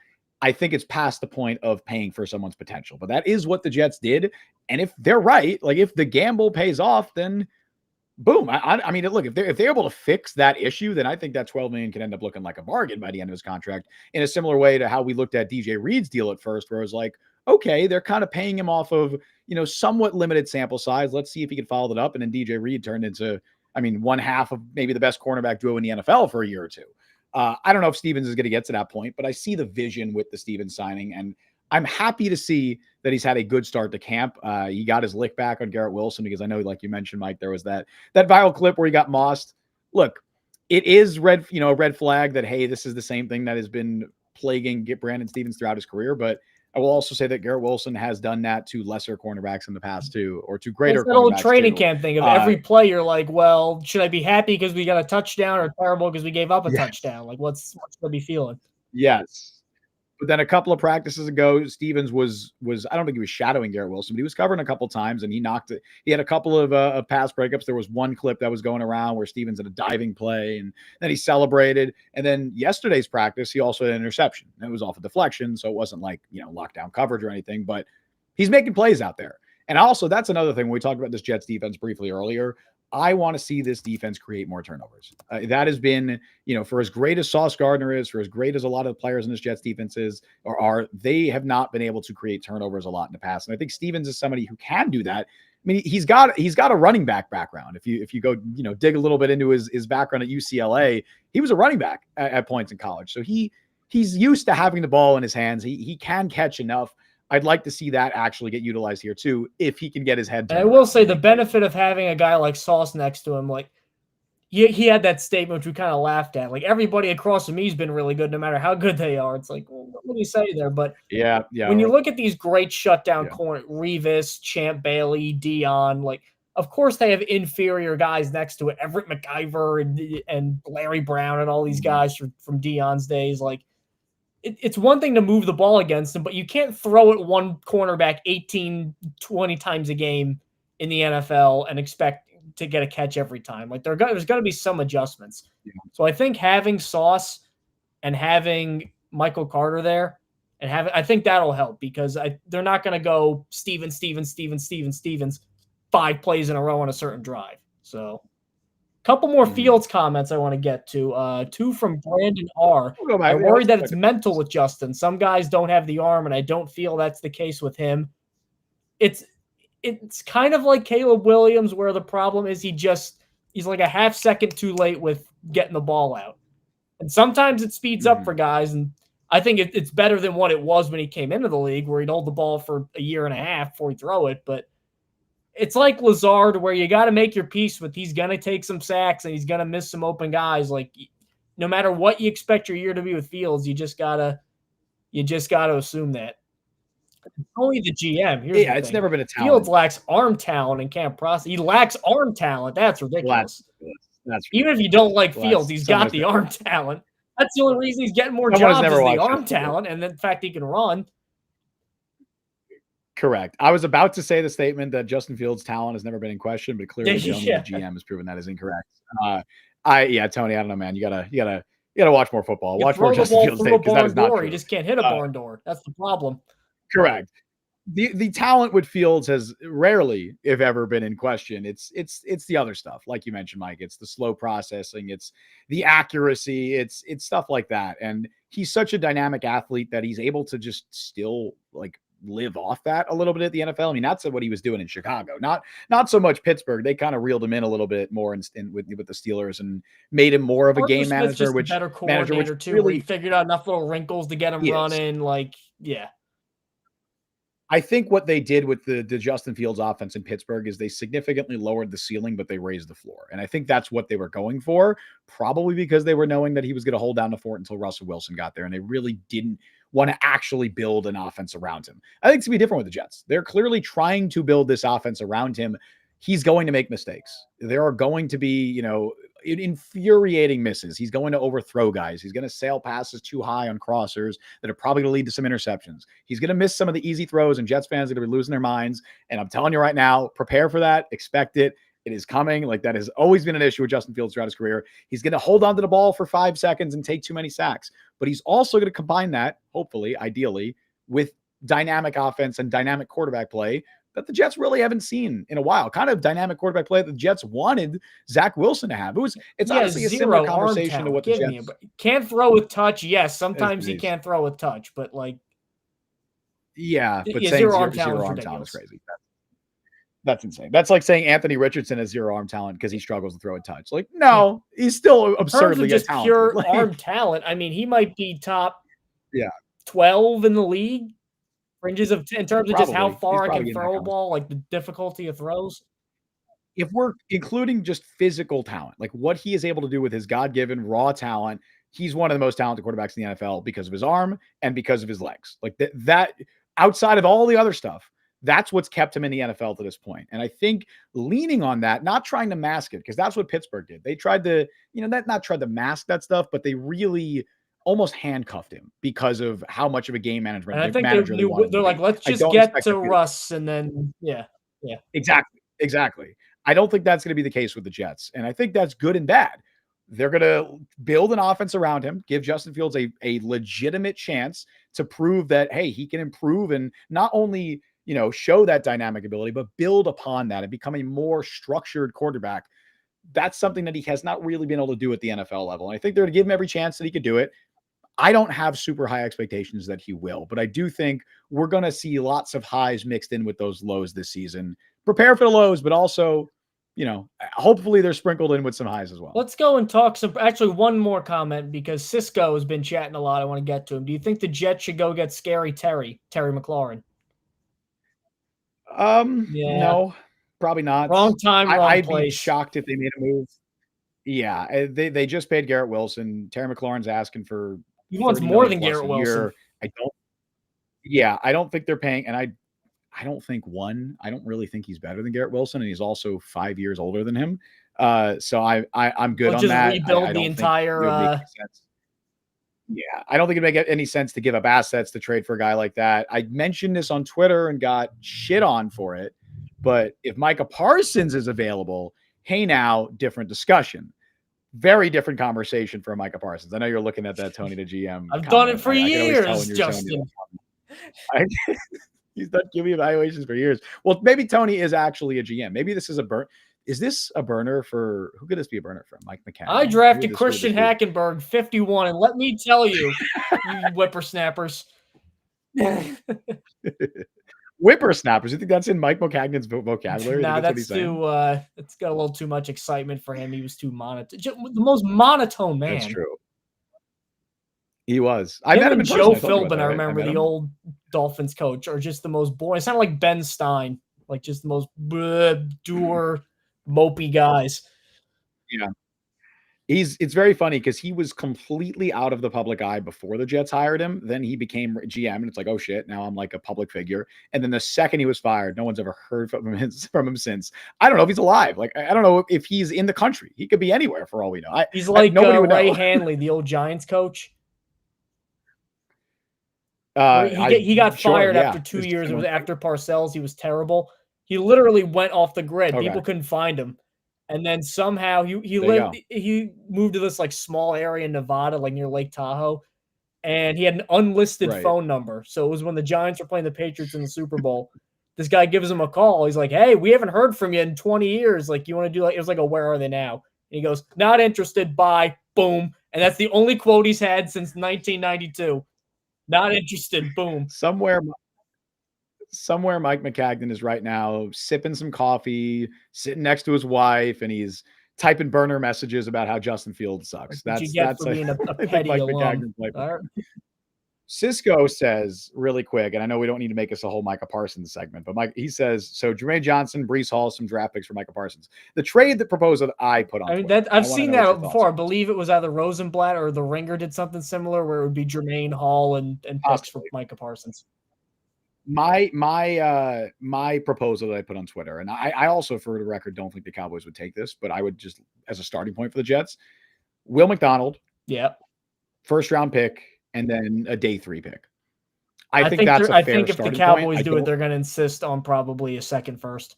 I think it's past the point of paying for someone's potential, but that is what the Jets did. And if they're right, like if the gamble pays off, then boom. I mean, look, if they're able to fix that issue, then I think that $12 million can end up looking like a bargain by the end of his contract, in a similar way to how we looked at DJ Reed's deal at first, where it was like, okay, they're kind of paying him off of, somewhat limited sample size. Let's see if he can follow it up. And then DJ Reed turned into, one half of maybe the best cornerback duo in the NFL for a year or two. I don't know if Stevens is going to get to that point, but I see the vision with the Stevens signing, and I'm happy to see that he's had a good start to camp. He got his lick back on Garrett Wilson, because I know, like you mentioned, Mike, there was that viral clip where he got mossed. Look, it is a red flag that, hey, this is the same thing that has been plaguing Brandon Stevens throughout his career. But I will also say that Garrett Wilson has done that to lesser cornerbacks in the past too, or to greater. It's that old training camp thing of every play. You're like, well, should I be happy because we got a touchdown, or terrible because we gave up a touchdown? Like, what should I be feeling? Yes. But then a couple of practices ago, Stevens was I don't think he was shadowing Garrett Wilson, but he was covering a couple times, and he knocked it. He had a couple of pass breakups. There was one clip that was going around where Stevens had a diving play, and then he celebrated. And then yesterday's practice, he also had an interception. And it was off a deflection, so it wasn't like, lockdown coverage or anything, but he's making plays out there. And also, that's another thing when we talked about this Jets defense briefly earlier. I want to see this defense create more turnovers. That has been, for as great as Sauce Gardner is, for as great as a lot of the players in this Jets defense are, they have not been able to create turnovers a lot in the past. And I think Stevens is somebody who can do that. I mean, he's got a running back background. If you go, dig a little bit into his background at UCLA, he was a running back at points in college. So he's used to having the ball in his hands. He can catch enough. I'd like to see that actually get utilized here too, if he can get his head. And I will say the benefit of having a guy like Sauce next to him, like he had that statement which we kind of laughed at. Like, everybody across from me has been really good, no matter how good they are. It's like, well, what do you say there? But yeah. When you look at these great shutdown corner, Revis, Champ Bailey, Dion, like, of course they have inferior guys next to it. Everett McIver and Larry Brown and all these guys from Dion's days, like. It's one thing to move the ball against them, but you can't throw at one cornerback 18, 20 times a game in the NFL and expect to get a catch every time. Like, there's going to be some adjustments. Yeah. So I think having Sauce and having Michael Carter there, and I think that'll help, because they're not going to go Stevens 5 plays in a row on a certain drive. So couple more Fields comments I want to get to. 2 from Brandon R. I'm worried that it's mental with Justin. Some guys don't have the arm, and I don't feel that's the case with him. It's kind of like Caleb Williams, where the problem is he's like a half second too late with getting the ball out. And sometimes it speeds up for guys, and I think it's better than what it was when he came into the league, where he'd hold the ball for a year and a half before he throw it. But it's like Lazard, where you got to make your peace with he's going to take some sacks and he's going to miss some open guys. Like, no matter what you expect your year to be with Fields, you just gotta assume that. It's only the GM. Here's the it's thing. Never been a talent. Fields lacks arm talent and can't process. He lacks arm talent. That's ridiculous. That's even if you don't like Fields, he's got the arm talent. That's the only reason he's getting more jobs is the arm talent, and the fact he can run. Correct. I was about to say the statement that Justin Fields' talent has never been in question, but clearly the GM has proven that is incorrect. Tony, I don't know, man. You gotta watch more football. Watch more Justin Fields tape, because that is not true. You just can't hit a barn door. That's the problem. Correct. The talent with Fields has rarely, if ever, been in question. It's the other stuff, like you mentioned, Mike. It's the slow processing. It's the accuracy. It's stuff like that. And he's such a dynamic athlete that he's able to just still, like, live off that a little bit at the NFL. I mean, that's what he was doing in Chicago, not so much Pittsburgh. They kind of reeled him in a little bit more with the Steelers and made him more of a Arthur game Smith's manager, just a better coordinator too, where he figured out enough little wrinkles to get him running. Like, yeah. I think what they did with the Justin Fields offense in Pittsburgh is they significantly lowered the ceiling, but they raised the floor. And I think that's what they were going for, probably because they were knowing that he was going to hold down the fort until Russell Wilson got there. And they really didn't want to actually build an offense around him. I think it's going to be different with the Jets. They're clearly trying to build this offense around him. He's going to make mistakes. There are going to be, infuriating misses. He's going to overthrow guys. He's going to sail passes too high on crossers that are probably going to lead to some interceptions. He's going to miss some of the easy throws, and Jets fans are going to be losing their minds. And I'm telling you right now, prepare for that. Expect it. It is coming. Like, that has always been an issue with Justin Fields throughout his career. He's going to hold on to the ball for 5 seconds and take too many sacks. But he's also going to combine that, hopefully, ideally, with dynamic offense and dynamic quarterback play that the Jets really haven't seen in a while. Kind of dynamic quarterback play that the Jets wanted Zach Wilson to have. It's honestly a similar conversation to what the Jets can't throw with touch. Yes, sometimes he can't throw with touch, but like, yeah, but saying zero arm talent is crazy. That's insane. That's like saying Anthony Richardson has zero arm talent because he struggles to throw a touch. Like, no, he's still absurdly just talented. Pure arm talent. I mean, he might be top 12 in the league. Fringes in terms of just how far I can throw a ball, like the difficulty of throws. If we're including just physical talent, like what he is able to do with his God-given raw talent, he's one of the most talented quarterbacks in the NFL because of his arm and because of his legs. Like that outside of all the other stuff, that's what's kept him in the NFL to this point. And I think leaning on that, not trying to mask it, because that's what Pittsburgh did. They tried to, not tried to mask that stuff, but they really almost handcuffed him because of how much of a game management. And I think they're like, let's just get to Russ, and then yeah. Exactly. I don't think that's going to be the case with the Jets, and I think that's good and bad. They're going to build an offense around him, give Justin Fields a legitimate chance to prove that, hey, he can improve and not only show that dynamic ability, but build upon that and become a more structured quarterback. That's something that he has not really been able to do at the NFL level. And I think they're going to give him every chance that he could do it. I don't have super high expectations that he will, but I do think we're going to see lots of highs mixed in with those lows this season. Prepare for the lows, but also, hopefully they're sprinkled in with some highs as well. Let's go and talk actually one more comment, because Cisco has been chatting a lot. I want to get to him. Do you think the Jets should go get Scary Terry McLaurin? No, probably not. Wrong time, wrong I'd place. Be shocked if they made a move. Yeah, they just paid Garrett Wilson. Terry McLaurin's asking for. He wants more than Garrett Wilson. I don't think they're paying, and I don't think I don't really think he's better than Garrett Wilson, and he's also 5 years older than him. So I'm good on that. Rebuild the entire. Yeah, I don't think it'd make any sense to give up assets to trade for a guy like that. I mentioned this on Twitter and got shit on for it, but if Micah Parsons is available, hey now, different discussion. Very different conversation for Micah Parsons. I know you're looking at that Tony the GM. I've done it for years, Justin. He's done QB evaluations for years. Well, maybe Tony is actually a GM. Maybe this is a burn. Is this a burner for who could this be a burner from? Mike McCann. I drafted Christian Hackenberg 51, and let me tell you, you whippersnappers. Whippersnappers. You think that's in Mike McCagnon's vocabulary? No, that's too. It's got a little too much excitement for him. He was too monotone. The most monotone man. That's true. He was. I met him in Joe Philbin. I remember the old Dolphins coach, or just the most boring. It sounded like Ben Stein, like just the most dour, mopey guys. Yeah. It's very funny because he was completely out of the public eye before the Jets hired him. Then he became GM, and it's like, oh shit, now I'm like a public figure. And then the second he was fired, no one's ever heard from him since. I don't know if he's alive. Like, I don't know if he's in the country. He could be anywhere for all we know. He's like Ray Hanley, the old Giants coach. He got fired after 2 years. It was after Parcells. He was terrible. He literally went off the grid. Okay. People couldn't find him. And then somehow he moved to this like small area in Nevada, like near Lake Tahoe, and he had an unlisted phone number. So it was when the Giants were playing the Patriots in the Super Bowl. This guy gives him a call. He's like, "Hey, we haven't heard from you in 20 years. Like, you want to do like?" It was like a "Where are they now?" And he goes, "Not interested." Bye. Boom. And that's the only quote he's had since 1992. Not interested. Boom. Somewhere somewhere Mike McCagnon is right now sipping some coffee, sitting next to his wife, and he's typing burner messages about how Justin Fields sucks. What you get for being a I think petty Mike alum. McCagnon's life. All right. Cisco says really quick, and I know we don't need to make this a whole Micah Parsons segment, but he says, so Jermaine Johnson, Breece Hall, some draft picks for Micah Parsons. The trade that proposal that I put on I mean, Twitter, I've seen that before. I believe it was either Rosenblatt or The Ringer did something similar where it would be Jermaine Hall and picks for Micah Parsons. My proposal that I put on Twitter, and I also, for the record, don't think the Cowboys would take this, but I would just, as a starting point for the Jets, Will McDonald, first round pick, and then a day 3 pick. I think that's a fair starting point. If the Cowboys do it, they're going to insist on probably a second first.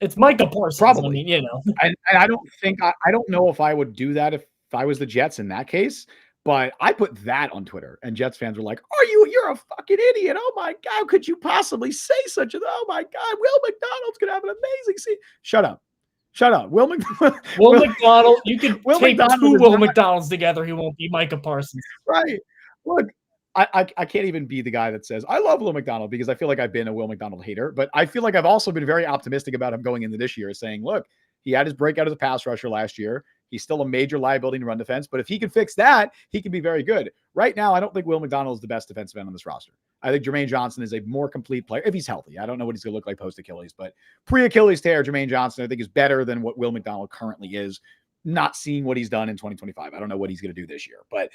It's Micah Parsons. Probably. I mean, And I don't think, I don't know if I would do that if I was the Jets in that case, but I put that on Twitter and Jets fans were like, you're a fucking idiot. Oh my God. How could you possibly say such a, oh my God, Will McDonald's going to have an amazing season. Shut up. Will McDonald, you could take two Will McDonalds together. He won't be Micah Parsons. Right. Look, I can't even be the guy that says, I love Will McDonald because I feel like I've been a Will McDonald hater, but I feel like I've also been very optimistic about him going into this year saying, look, he had his breakout as a pass rusher last year. He's still a major liability in run defense, but if he can fix that, he can be very good. Right now, I don't think Will McDonald is the best defensive end on this roster. I think Jermaine Johnson is a more complete player if he's healthy. I don't know what he's going to look like post-Achilles, but pre-Achilles tear, Jermaine Johnson, I think, is better than what Will McDonald currently is. Not seeing what he's done in 2025. I don't know what he's going to do this year, but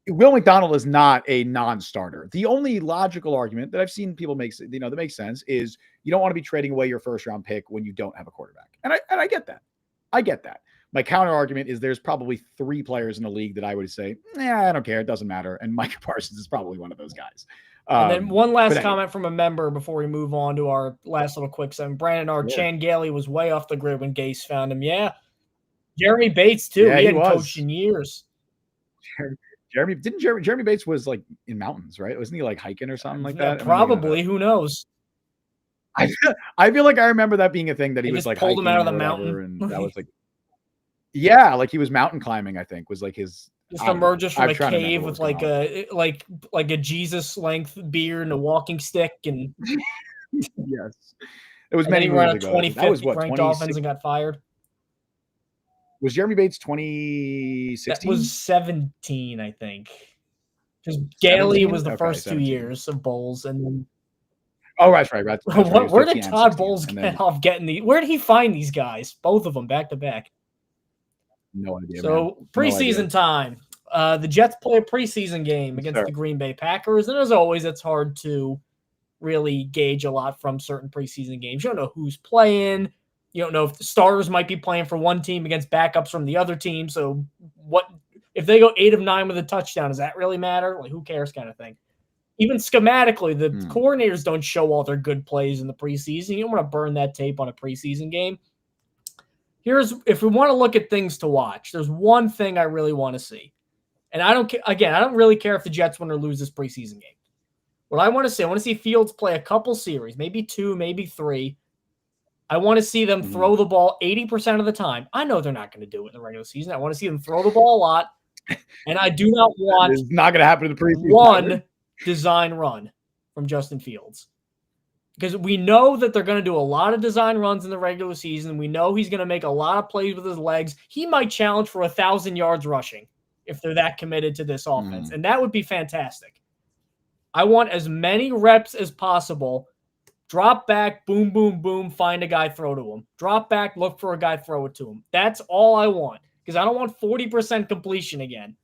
Will McDonald is not a non-starter. The only logical argument that I've seen people make, that makes sense is you don't want to be trading away your first-round pick when you don't have a quarterback. And I get that. I get that. My counter argument is there's probably 3 players in the league that I would say, I don't care. It doesn't matter. And Micah Parsons is probably one of those guys. And then one last comment from a member before we move on to our last little quick segment. Brandon R. Chan Gailey was way off the grid when Gase found him. Yeah. Jeremy Bates, too. He hadn't coached in years. Jeremy Bates was like in mountains, right? Wasn't he like hiking or something like that? Probably. Who knows? I feel like I remember that being a thing that he was like pulled him out of the mountain. And that was like, yeah, like he was mountain climbing, I think, was like his. Just emerges from a cave with like a Jesus length beard and a walking stick, and yes, it was many years ago. 25th ranked offense and got fired. Was Jeremy Bates 2016? That was 17, I think. Because Gailey was the first 2 years of Bowles, and then. Oh, that's right. Where did Todd Bowles get off getting these? Where did he find these guys? Both of them back to back. No idea. So preseason time. The Jets play a preseason game against the Green Bay Packers, and as always, it's hard to really gauge a lot from certain preseason games. You don't know who's playing. You don't know if the starters might be playing for one team against backups from the other team. So what if they go 8 of 9 with a touchdown? Does that really matter? Like, who cares, kind of thing. Even schematically, the coordinators don't show all their good plays in the preseason. You don't want to burn that tape on a preseason game. If we want to look at things to watch, there's one thing I really want to see. And I don't really care if the Jets win or lose this preseason game. What I want to see, I want to see Fields play a couple series, maybe 2, maybe 3. I want to see them throw the ball 80% of the time. I know they're not going to do it in the regular season. I want to see them throw the ball a lot. And I do not want it's not going to happen in the preseason. One design run from Justin Fields. Because we know that they're going to do a lot of design runs in the regular season. We know he's going to make a lot of plays with his legs. He might challenge for 1,000 yards rushing if they're that committed to this offense. And that would be fantastic. I want as many reps as possible. Drop back, boom, boom, boom, find a guy, throw to him. Drop back, look for a guy, throw it to him. That's all I want. Because I don't want 40% completion again.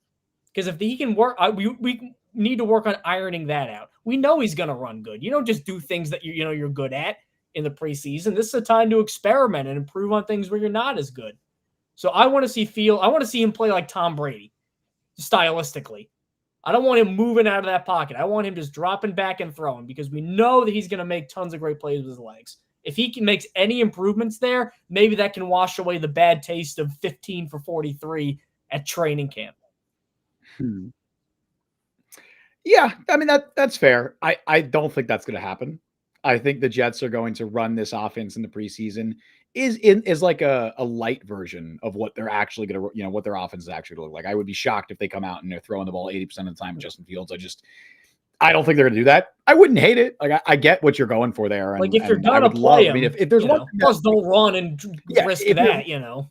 Because if he can work, we need to work on ironing that out. We know he's going to run good. You don't just do things that you're good at in the preseason. This is a time to experiment and improve on things where you're not as good. So I want to see him play like Tom Brady, stylistically. I don't want him moving out of that pocket. I want him just dropping back and throwing because we know that he's going to make tons of great plays with his legs. If he makes any improvements there, maybe that can wash away the bad taste of 15 for 43 at training camp. Yeah, I mean, that's fair. I don't think that's going to happen. I think the Jets are going to run this offense in the preseason is like a light version of what they're actually going to, what their offense is actually going to look like. I would be shocked if they come out and they're throwing the ball 80% of the time with Justin Fields. I don't think they're going to do that. I wouldn't hate it. Like I get what you're going for there, and like if you're and gonna play him, if there's one thing plus don't run and risk that,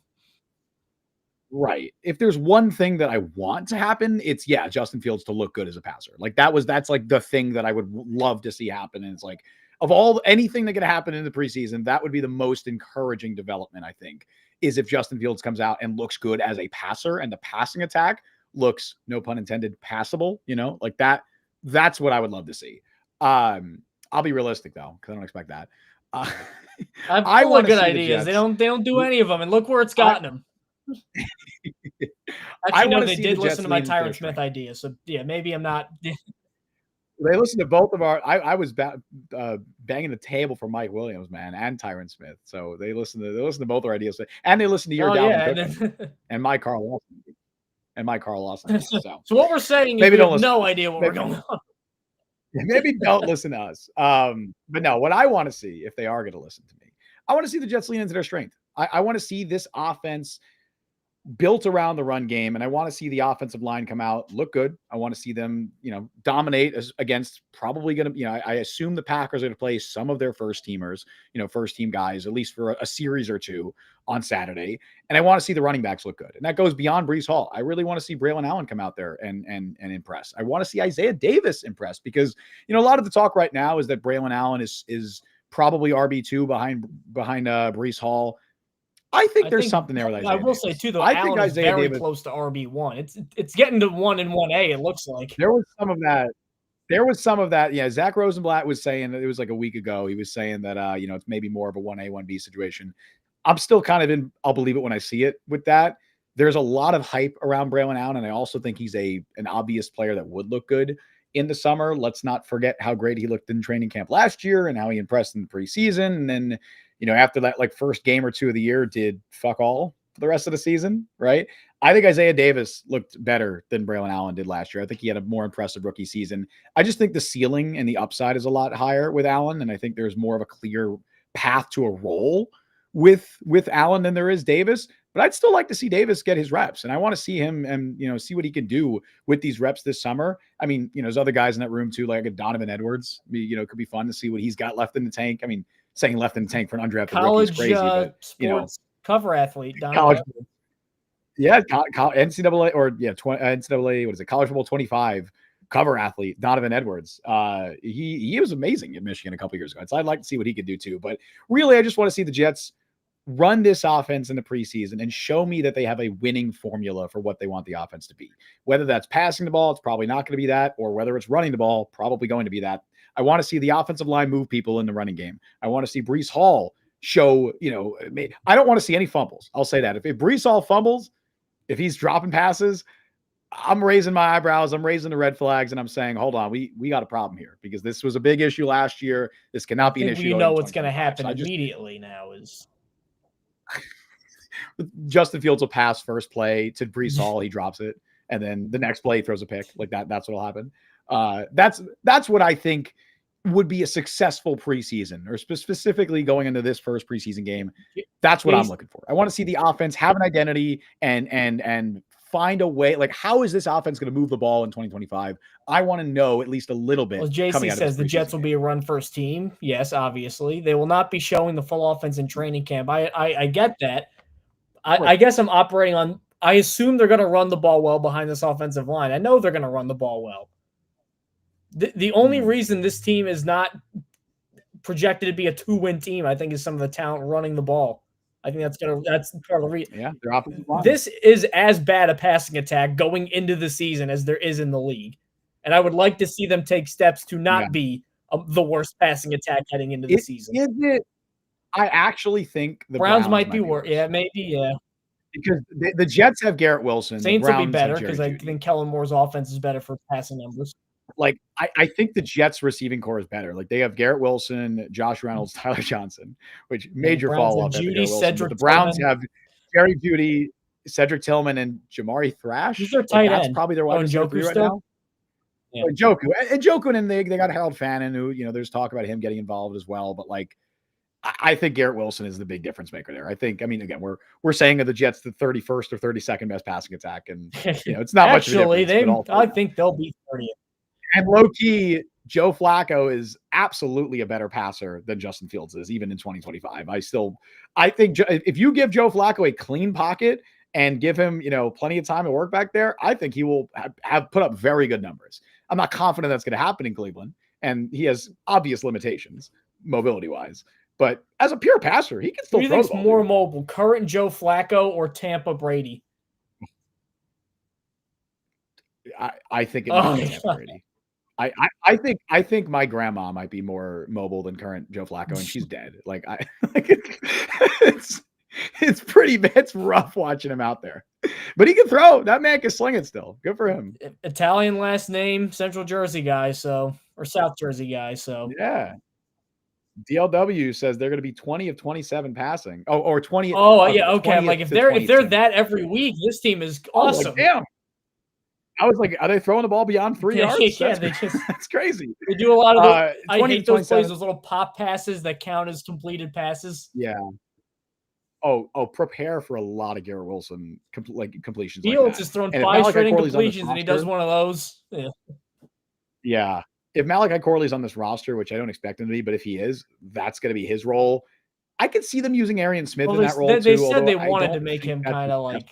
Right. If there's one thing that I want to happen, it's Justin Fields to look good as a passer. Like that's like the thing that I would love to see happen. And it's like of anything that could happen in the preseason, that would be the most encouraging development, I think, is if Justin Fields comes out and looks good as a passer and the passing attack looks, no pun intended, passable, like that. That's what I would love to see. I'll be realistic though, because I don't expect that. I want good ideas. They don't do any of them, and look where it's gotten them. Actually, no, they did listen to my Tyron Smith idea. So maybe I'm not. They listened to both of our. I was banging the table for Mike Williams, man, and Tyron Smith. So they listened to both our ideas, and they listened to your Dalvin and my Carl Lawson. So what we're saying is maybe we have no idea what we're going on. Maybe don't listen to us. But no, what I want to see, if they are going to listen to me, I want to see the Jets lean into their strength. I want to see this offense built around the run game, and I want to see the offensive line come out, look good. I want to see them, dominate against probably going to, I assume the Packers are going to play some of their first teamers, first team guys, at least for a series or two on Saturday. And I want to see the running backs look good. And that goes beyond Breece Hall. I really want to see Braylon Allen come out there and impress. I want to see Isaiah Davis impress because, a lot of the talk right now is that Braylon Allen is probably RB2 behind Breece Hall. I think there's something there with Isaiah Davis. I will say too, though, Allen is very close to RB1. It's getting to 1 and 1A. It looks like there was some of that. Yeah, Zach Rosenblatt was saying that it was like a week ago. He was saying that it's maybe more of a 1A 1B situation. I'm still kind of in. I'll believe it when I see it. With that, there's a lot of hype around Braylon Allen, and I also think he's an obvious player that would look good in the summer. Let's not forget how great he looked in training camp last year and how he impressed in the preseason, and then. After that, like first game or two of the year, did fuck all for the rest of the season, right? I think Isaiah Davis looked better than Braylon Allen did last year. I think he had a more impressive rookie season. I just think the ceiling and the upside is a lot higher with Allen, and I think there's more of a clear path to a role with Allen than there is Davis. But I'd still like to see Davis get his reps, and I want to see him and see what he can do with these reps this summer. I mean, there's other guys in that room too, like a Donovan Edwards. It could be fun to see what he's got left in the tank. I mean. Saying left in the tank for an undrafted rookie is crazy, but sports cover athlete, college, NCAA or NCAA. What is it? College football 25 cover athlete, Donovan Edwards. He was amazing at Michigan a couple years ago. So I'd like to see what he could do too. But really, I just want to see the Jets run this offense in the preseason and show me that they have a winning formula for what they want the offense to be. Whether that's passing the ball, it's probably not going to be that, or whether it's running the ball, probably going to be that. I want to see the offensive line move people in the running game. I want to see Breece Hall show, I don't want to see any fumbles. I'll say that. If Breece Hall fumbles, if he's dropping passes, I'm raising my eyebrows. I'm raising the red flags, and I'm saying, hold on, we got a problem here because this was a big issue last year. This cannot be an issue. You know what's going to happen immediately now is Justin Fields will pass first play to Breece Hall. He drops it. And then the next play he throws a pick like that. That's what'll happen. That's what I think would be a successful preseason, or specifically going into this first preseason game. That's what I'm looking for. I want to see the offense have an identity and find a way. Like, how is this offense going to move the ball in 2025? I want to know at least a little bit. Well, JC says the Jets will be a run first team. Yes, obviously. They will not be showing the full offense in training camp. I get that. I guess I'm operating on, I assume they're going to run the ball well behind this offensive line. I know they're going to run the ball well. The only reason this team is not projected to be a 2-win team, I think, is some of the talent running the ball. I think that's part of the reason. Yeah, their offensive line. This is as bad a passing attack going into the season as there is in the league. And I would like to see them take steps to not be the worst passing attack heading into the season. Is it? I actually think the Browns might be worse. Yeah, maybe, yeah. Because the Jets have Garrett Wilson. Saints will be better because I think Kellen Moore's offense is better for passing numbers. Like, I think the Jets receiving core is better. Like, they have Garrett Wilson, Josh Reynolds, Tyler Johnson, which major fall off. The Browns have Jerry Jeudy, Cedric Tillman, and Jamari Thrash. Who's their tight end? That's probably their wide receiver right now. Yeah. Njoku, and they got Harold Fannin, who, there's talk about him getting involved as well. But, like, I think Garrett Wilson is the big difference maker there. Again, we're saying that the Jets the 31st or 32nd best passing attack, and it's not much of a difference. I think they'll be 30th. And low key, Joe Flacco is absolutely a better passer than Justin Fields is, even in 2025. I think if you give Joe Flacco a clean pocket and give him, plenty of time to work back there, I think he will have put up very good numbers. I'm not confident that's going to happen in Cleveland, and he has obvious limitations mobility wise. But as a pure passer, he can still Who do you throw the think's ball. more mobile, current Joe Flacco or Tampa Brady? I think it might be Tampa Brady. I think my grandma might be more mobile than current Joe Flacco, and she's dead. It's pretty bad. It's rough watching him out there, but he can throw. That man can sling it still. Good for him. Italian last name, Central Jersey guy, or South Jersey guy. So yeah. DLW says they're going to be 20 of 27 passing. Or 20. Oh yeah, okay. I'm like if they're that every week, this team is awesome. Damn. I was like, are they throwing the ball beyond 3 yards? That's crazy. They do a lot of I hate those plays, those little pop passes that count as completed passes. Yeah. Oh, prepare for a lot of Garrett Wilson completions. Fields has thrown 5 straight completions, and he does one of those. Yeah. If Malachi Corley's on this roster, which I don't expect him to be, but if he is, that's going to be his role. I could see them using Arian Smith in that role too. They said they wanted to make him kind of like.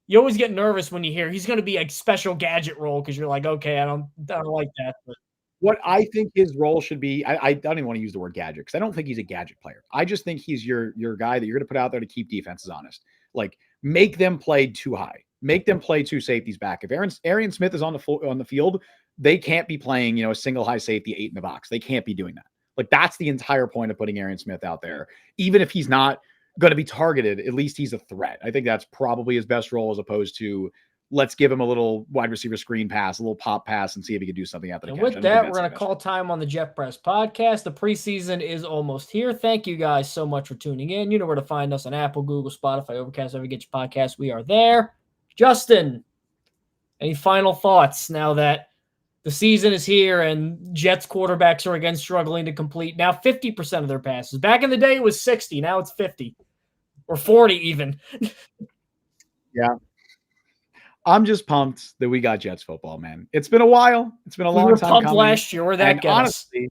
You always get nervous when you hear he's going to be a special gadget role because you're like, okay, I don't like that. But what I think his role should be, I don't even want to use the word gadget because I don't think he's a gadget player. I just think he's your guy that you're going to put out there to keep defenses honest. Like make them play too high, make them play two safeties back. If Arian Smith is on the field, they can't be playing, a single high safety 8 in the box. They can't be doing that. Like that's the entire point of putting Arian Smith out there. Even if he's not going to be targeted, at least he's a threat. I think that's probably his best role as opposed to let's give him a little wide receiver screen pass, a little pop pass, and see if he can do something after the catch. With that, we're going to call time on the Jet Press podcast. The preseason is almost here. Thank you guys so much for tuning in. You know where to find us on Apple, Google, Spotify, Overcast, wherever you get your podcast. We are there. Justin, any final thoughts now that the season is here and Jets quarterbacks are again struggling to complete now 50% of their passes? Back in the day, it was 60. Now it's 50 or 40 even. Yeah. I'm just pumped that we got Jets football, man. It's been a while. It's been a long time coming. We were pumped last year. Where that got honestly,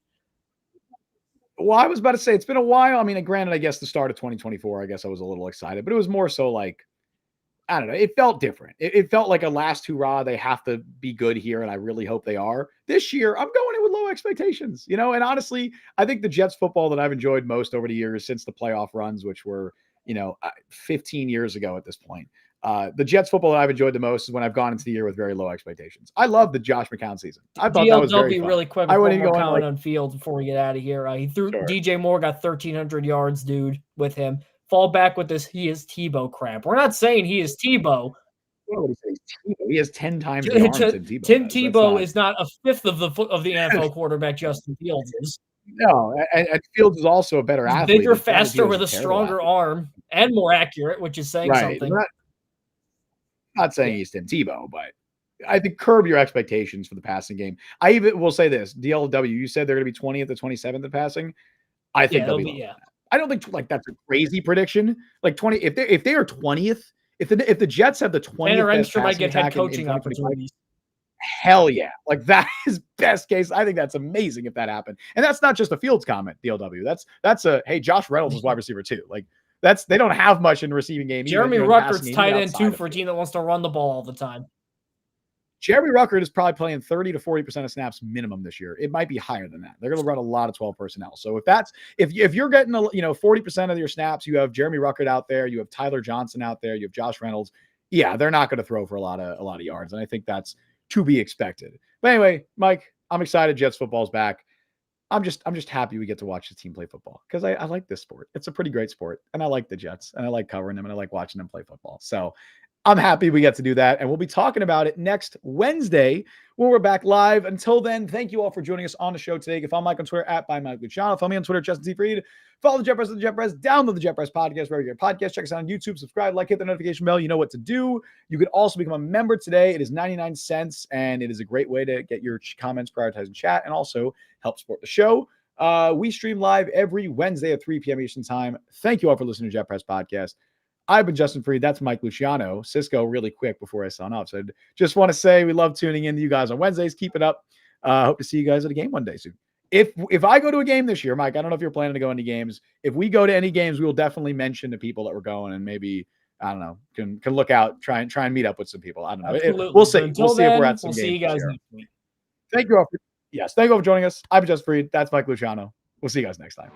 well, I was about to say it's been a while. I mean, granted, I guess the start of 2024, I guess I was a little excited, but it was more so like, I don't know. It felt different. It felt like a last hurrah. They have to be good here, and I really hope they are. This year, I'm going in with low expectations, and honestly, I think the Jets football that I've enjoyed most over the years since the playoff runs, which were, 15 years ago at this point, the Jets football that I've enjoyed the most is when I've gone into the year with very low expectations. I love the Josh McCown season. I thought that was very fun. Really quick. I wouldn't go on Fields before we get out of here. He threw DJ Moore, got 1,300 yards, dude, with him. Fall back with this. He is Tebow crap. We're not saying he is Tebow. He has 10 times the arms Tim Tebow. Tim Tebow is not a fifth of the NFL quarterback Justin Fields is. No, and Fields is also a better athlete. Bigger, faster, with a stronger arm, and more accurate, which is saying something. Not saying he's Tim Tebow, but I think curb your expectations for the passing game. I even will say this: DLW, you said they're going to be 20th to 27th in passing. I think they'll be. I don't think that's a crazy prediction. Like 20, if they are 20th, if the Jets have the 20th, Tanner Engstrom might get head coaching opportunities. Hell yeah. Like that is best case. I think that's amazing if that happened. And that's not just a Fields comment, DLW. That's a, hey, Josh Reynolds is wide receiver too. Like they don't have much in the receiving game. Jeremy Ruckert's tight end too for a team that wants to run the ball all the time. Jeremy Ruckert is probably playing 30 to 40% of snaps minimum this year. It might be higher than that. They're going to run a lot of 12 personnel. So if you're getting 40% of your snaps, you have Jeremy Ruckert out there, you have Tyler Johnson out there, you have Josh Reynolds. Yeah, they're not going to throw for a lot of yards, and I think that's to be expected. But anyway, Mike, I'm excited. Jets football's back. I'm just happy we get to watch the team play football because I like this sport. It's a pretty great sport, and I like the Jets, and I like covering them, and I like watching them play football. So I'm happy we get to do that, and we'll be talking about it next Wednesday when we're back live. Until then, thank you all for joining us on the show today. You can follow Mike on Twitter at @ByMikeLuciano. Follow me on Twitter, Justin C. Fried. Follow the Jet Press at the Jet Press. Download the Jet Press podcast wherever you get podcasts. Check us out on YouTube. Subscribe, hit the notification bell. You know what to do. You could also become a member today. It is 99 cents, and it is a great way to get your comments, prioritize, and chat, and also help support the show. We stream live every Wednesday at 3 p.m. Eastern Time. Thank you all for listening to Jet Press Podcast. I've been Justin Fried. That's Mike Luciano. Cisco, really quick before I sign off. So I just want to say we love tuning in to you guys on Wednesdays. Keep it up. Hope to see you guys at a game one day soon. If I go to a game this year, Mike, I don't know if you're planning to go any games. If we go to any games, we will definitely mention to people that we're going, and maybe I don't know, can look out, try and meet up with some people. I don't know. We'll see. We'll see if we're at some games. We'll see you guys next week. Thank you all for joining us. I'm Justin Fried. That's Mike Luciano. We'll see you guys next time.